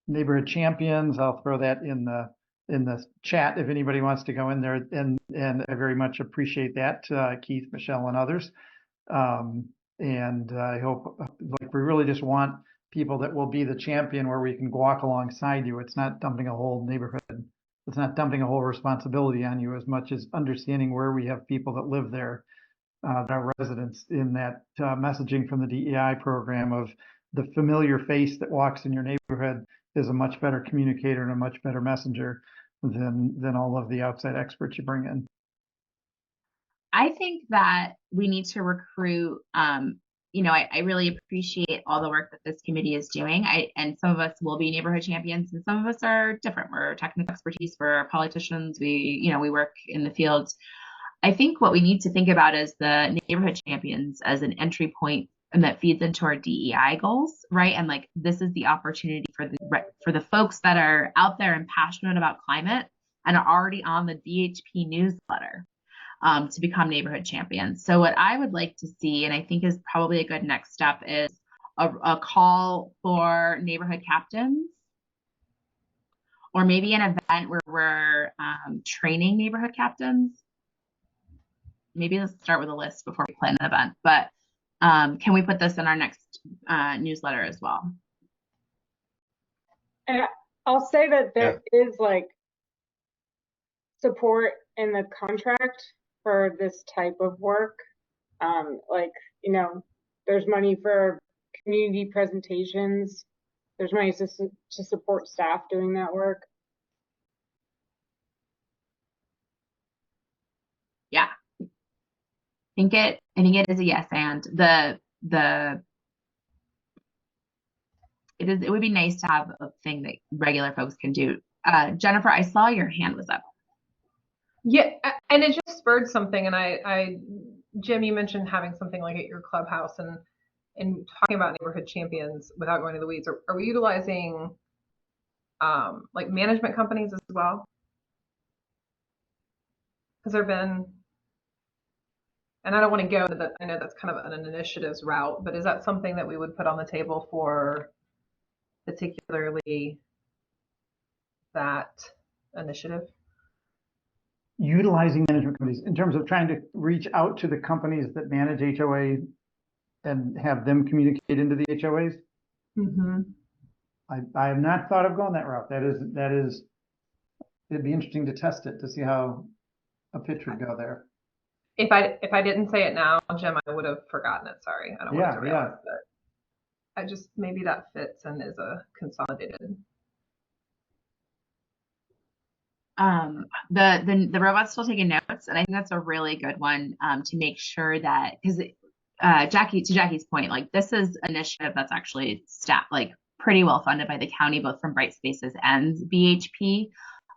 neighborhood champions. I'll throw that in the chat if anybody wants to go in there, and I very much appreciate that, Keith, Michelle, and others. And I hope, like, we really just want people that will be the champion, where we can walk alongside you. It's not dumping a whole neighborhood. It's not dumping a whole responsibility on you, as much as understanding where we have people that live there, that are residents, in that messaging from the DEI program of the familiar face that walks in your neighborhood is a much better communicator and a much better messenger than all of the outside experts you bring in. I think that we need to recruit, I really appreciate all the work that this committee is doing. And some of us will be neighborhood champions, and some of us are different. We're technical expertise, we're politicians, we work in the fields. I think what we need to think about is the neighborhood champions as an entry point, and that feeds into our DEI goals, right? And like, this is the opportunity for the folks that are out there and passionate about climate and are already on the DHP newsletter, to become neighborhood champions. So what I would like to see, and I think is probably a good next step, is a call for neighborhood captains, or maybe an event where we're training neighborhood captains. Maybe let's start with a list before we plan an event, but can we put this in our next newsletter as well? And I'll say that there is like support in the contract for this type of work. There's money for community presentations. There's money to support staff doing that work. Yeah. I think it is a yes, and it would be nice to have a thing that regular folks can do. Jennifer, I saw your hand was up. Yeah, and it just spurred something. And Jim, you mentioned having something like at your clubhouse, and talking about neighborhood champions without going to the weeds. Are we utilizing like management companies as well? Has there been? And I don't want to go to that. I know that's kind of an initiatives route, but is that something that we would put on the table for particularly that initiative? Utilizing management companies in terms of trying to reach out to the companies that manage HOA and have them communicate into the HOAs. Mm-hmm. I have not thought of going that route. It'd be interesting to test it to see how a pitch would go there. If I didn't say it now, Jim, I would have forgotten it. Sorry, I don't want to realize that. I just, maybe that fits and is a consolidated. the robot's still taking notes, and I think that's a really good one to make sure that, because Jackie's point, like this is an initiative that's actually like pretty well funded by the county, both from Bright Spaces and BHP.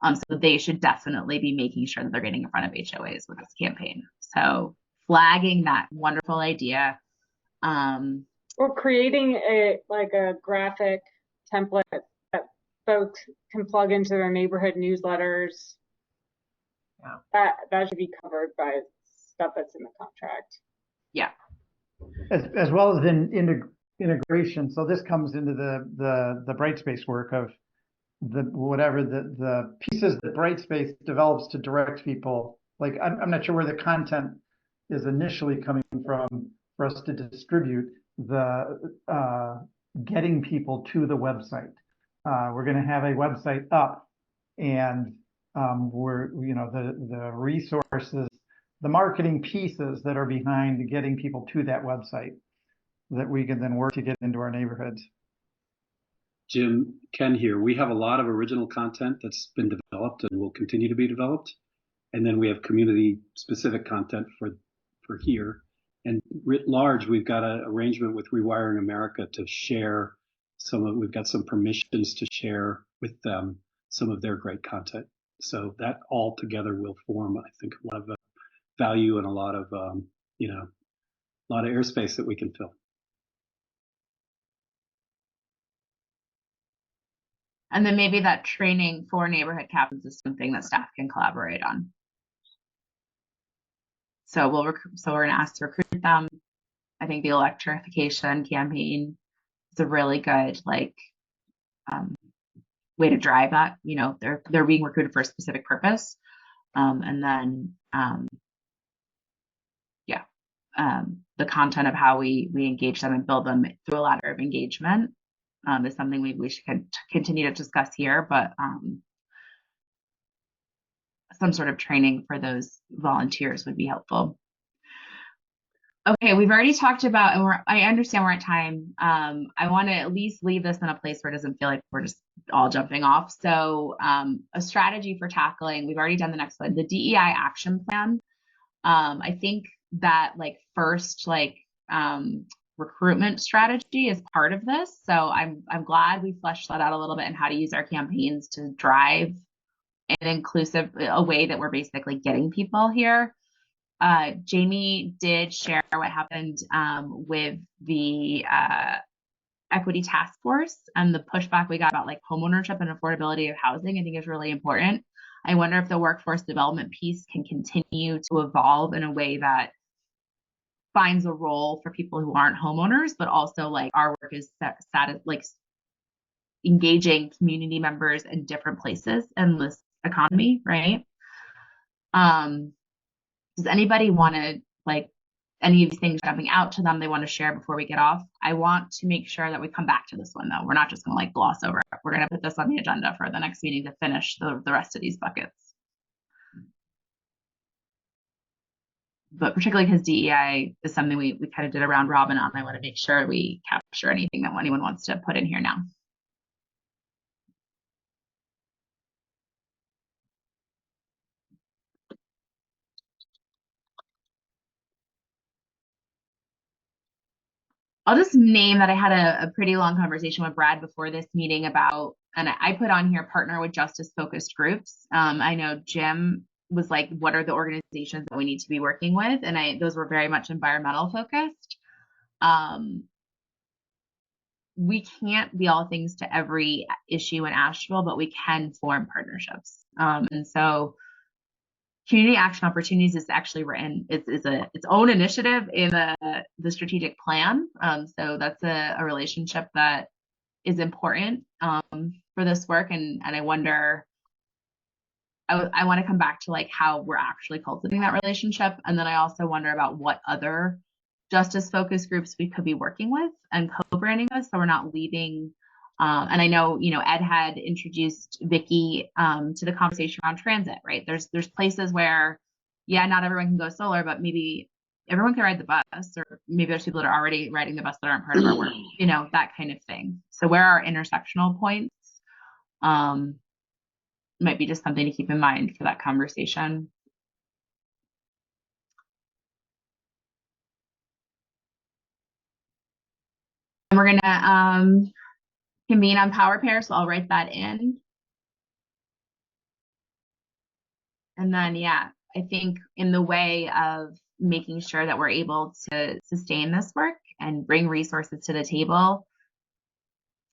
So they should definitely be making sure that they're getting in front of HOAs with this campaign. So flagging that wonderful idea. Or creating a graphic template that folks can plug into their neighborhood newsletters. Yeah. That should be covered by stuff that's in the contract. Yeah. As well as in integration. So this comes into the Brightspace work of the pieces that Brightspace develops to direct people. Like I'm not sure where the content is initially coming from for us to distribute the getting people to the website. We're going to have a website up, and we're the resources, the marketing pieces that are behind getting people to that website that we can then work to get into our neighborhoods. Jim, Ken here. We have a lot of original content that's been developed and will continue to be developed. And then we have community specific content for here. And writ large, we've got an arrangement with Rewiring America to share we've got some permissions to share with them some of their great content. So that all together will form, I think, a lot of value and a lot of airspace that we can fill. And then maybe that training for neighborhood captains is something that staff can collaborate on. So we're going to ask to recruit them. I think the electrification campaign is a really good way to drive that. They're being recruited for a specific purpose, and then the content of how we engage them and build them through a ladder of engagement is something we should continue to discuss here, but some sort of training for those volunteers would be helpful. Okay, we've already talked about, and I understand we're at time. I want to at least leave this in a place where it doesn't feel like we're just all jumping off. So a strategy for tackling, we've already done the next one, the DEI action plan. I think that first recruitment strategy is part of this. So I'm glad we fleshed that out a little bit and how to use our campaigns to drive an inclusive, a way that we're basically getting people here. Jamie did share what happened with the equity task force and the pushback we got about homeownership and affordability of housing. I think is really important. I wonder if the workforce development piece can continue to evolve in a way that finds a role for people who aren't homeowners, but also our work is engaging community members in different places in this economy, right? Does anybody want to any of these things jumping out to them they want to share before we get off? I want to make sure that we come back to this one though. We're not just going to gloss over it. We're going to put this on the agenda for the next meeting to finish the rest of these buckets. But particularly because DEI is something we kind of did a round robin on. I want to make sure we capture anything that anyone wants to put in here now. I'll just name that I had a pretty long conversation with Brad before this meeting about, and I put on here, partner with justice focused groups. I know Jim was like, what are the organizations that we need to be working with? And those were very much environmental focused. We can't be all things to every issue in Asheville, but we can form partnerships. And so Community Action Opportunities is actually written, it's its own initiative in the strategic plan. So that's a relationship that is important for this work. And I wonder, I want to come back to how we're actually cultivating that relationship. And then I also wonder about what other justice focused groups we could be working with and co-branding with, so we're not leaving. And I know, Ed had introduced Vicky to the conversation around transit, right? There's places where, yeah, not everyone can go solar, but maybe everyone can ride the bus, or maybe there's people that are already riding the bus that aren't part of our work, that kind of thing. So where are intersectional points? might be just something to keep in mind for that conversation. And we're gonna convene on power pair, so I'll write that in. And then, yeah, I think in the way of making sure that we're able to sustain this work and bring resources to the table,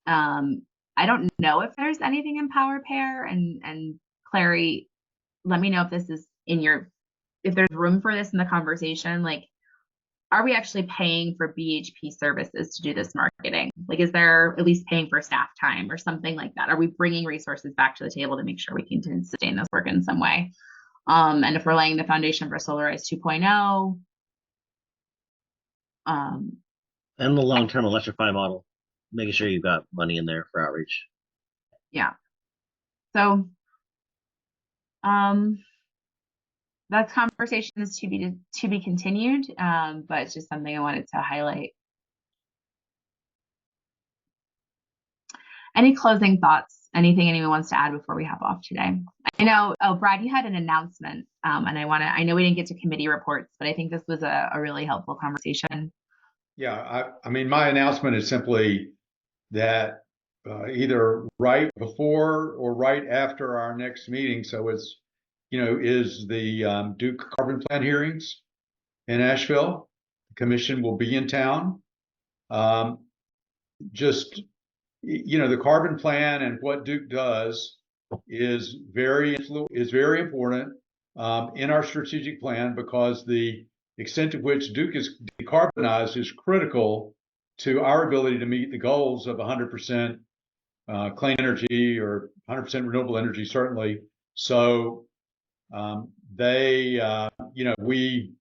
I don't know if there's anything in power pair, and Clary, let me know if this is if there's room for this in the conversation. Like, are we actually paying for BHP services to do this marketing? Like, is there at least paying for staff time or something like that? Are we bringing resources back to the table to make sure we can sustain this work in some way? And if we're laying the foundation for Solarize 2.0, and the long-term electrify model, making sure you've got money in there for outreach. yeah. So, that conversation is to be continued, but it's just something I wanted to highlight. Any closing thoughts? Anything anyone wants to add before we hop off today? I know, Brad, you had an announcement, and I know we didn't get to committee reports, but I think this was a really helpful conversation. Yeah, I mean, my announcement is simply that either right before or right after our next meeting, so it's, is the Duke Carbon Plan hearings in Asheville. The commission will be in town. The carbon plan and what Duke does is very important in our strategic plan, because the extent to which Duke is decarbonized is critical to our ability to meet the goals of 100% clean energy or 100% renewable energy, certainly. So we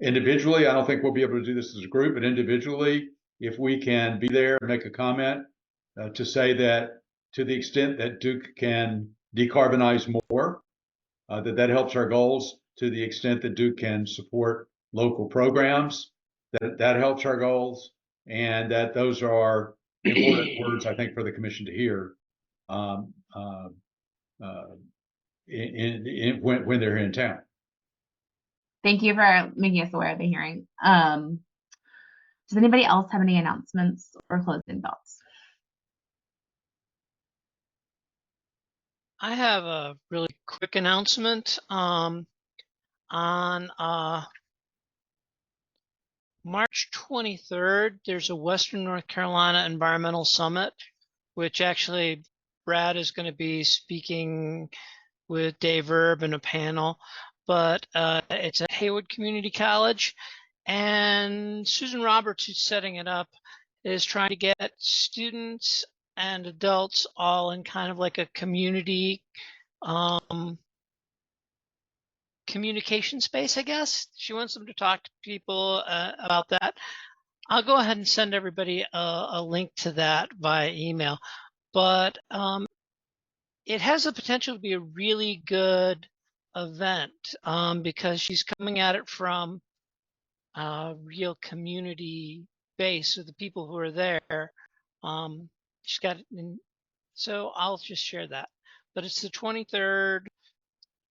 individually, I don't think we'll be able to do this as a group, but individually, if we can be there and make a comment to say that to the extent that Duke can decarbonize more, that helps our goals. To the extent that Duke can support local programs, that helps our goals, and that those are important words, I think, for the commission to hear when they're in town. Thank you for making us aware of the hearing. Does anybody else have any announcements or closing thoughts? I have a really quick announcement. On March 23rd, there's a Western North Carolina Environmental Summit, which actually Brad is going to be speaking with Dave Erb in a panel, but it's at Haywood Community College, and Susan Roberts, who's setting it up, is trying to get students and adults all in kind of like a community communication space, I guess. She wants them to talk to people about that. I'll go ahead and send everybody a link to that via email, but it has the potential to be a really good event because she's coming at it from a real community base with the people who are there. She's got, so I'll just share that. But it's the 23rd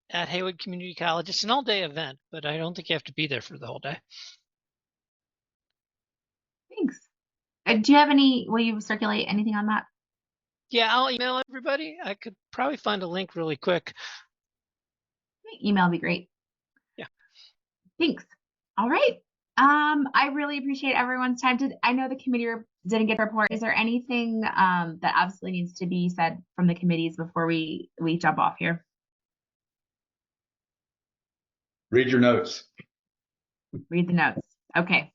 at Haywood Community College. It's an all-day event, but I don't think you have to be there for the whole day. Thanks. Will you circulate anything on that? Yeah, I'll email everybody. I could probably find a link really quick. Email would be great. Yeah. Thanks. All right. I really appreciate everyone's time. I know the committee didn't get a report. Is there anything that absolutely needs to be said from the committees before we jump off here? Read your notes. Read the notes. Okay.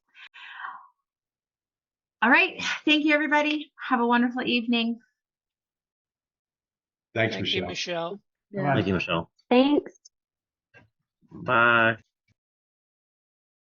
All right. Thank you, everybody. Have a wonderful evening. Thanks, Thank Michelle. you, Michelle. Thank you, Michelle. Thanks. Bye.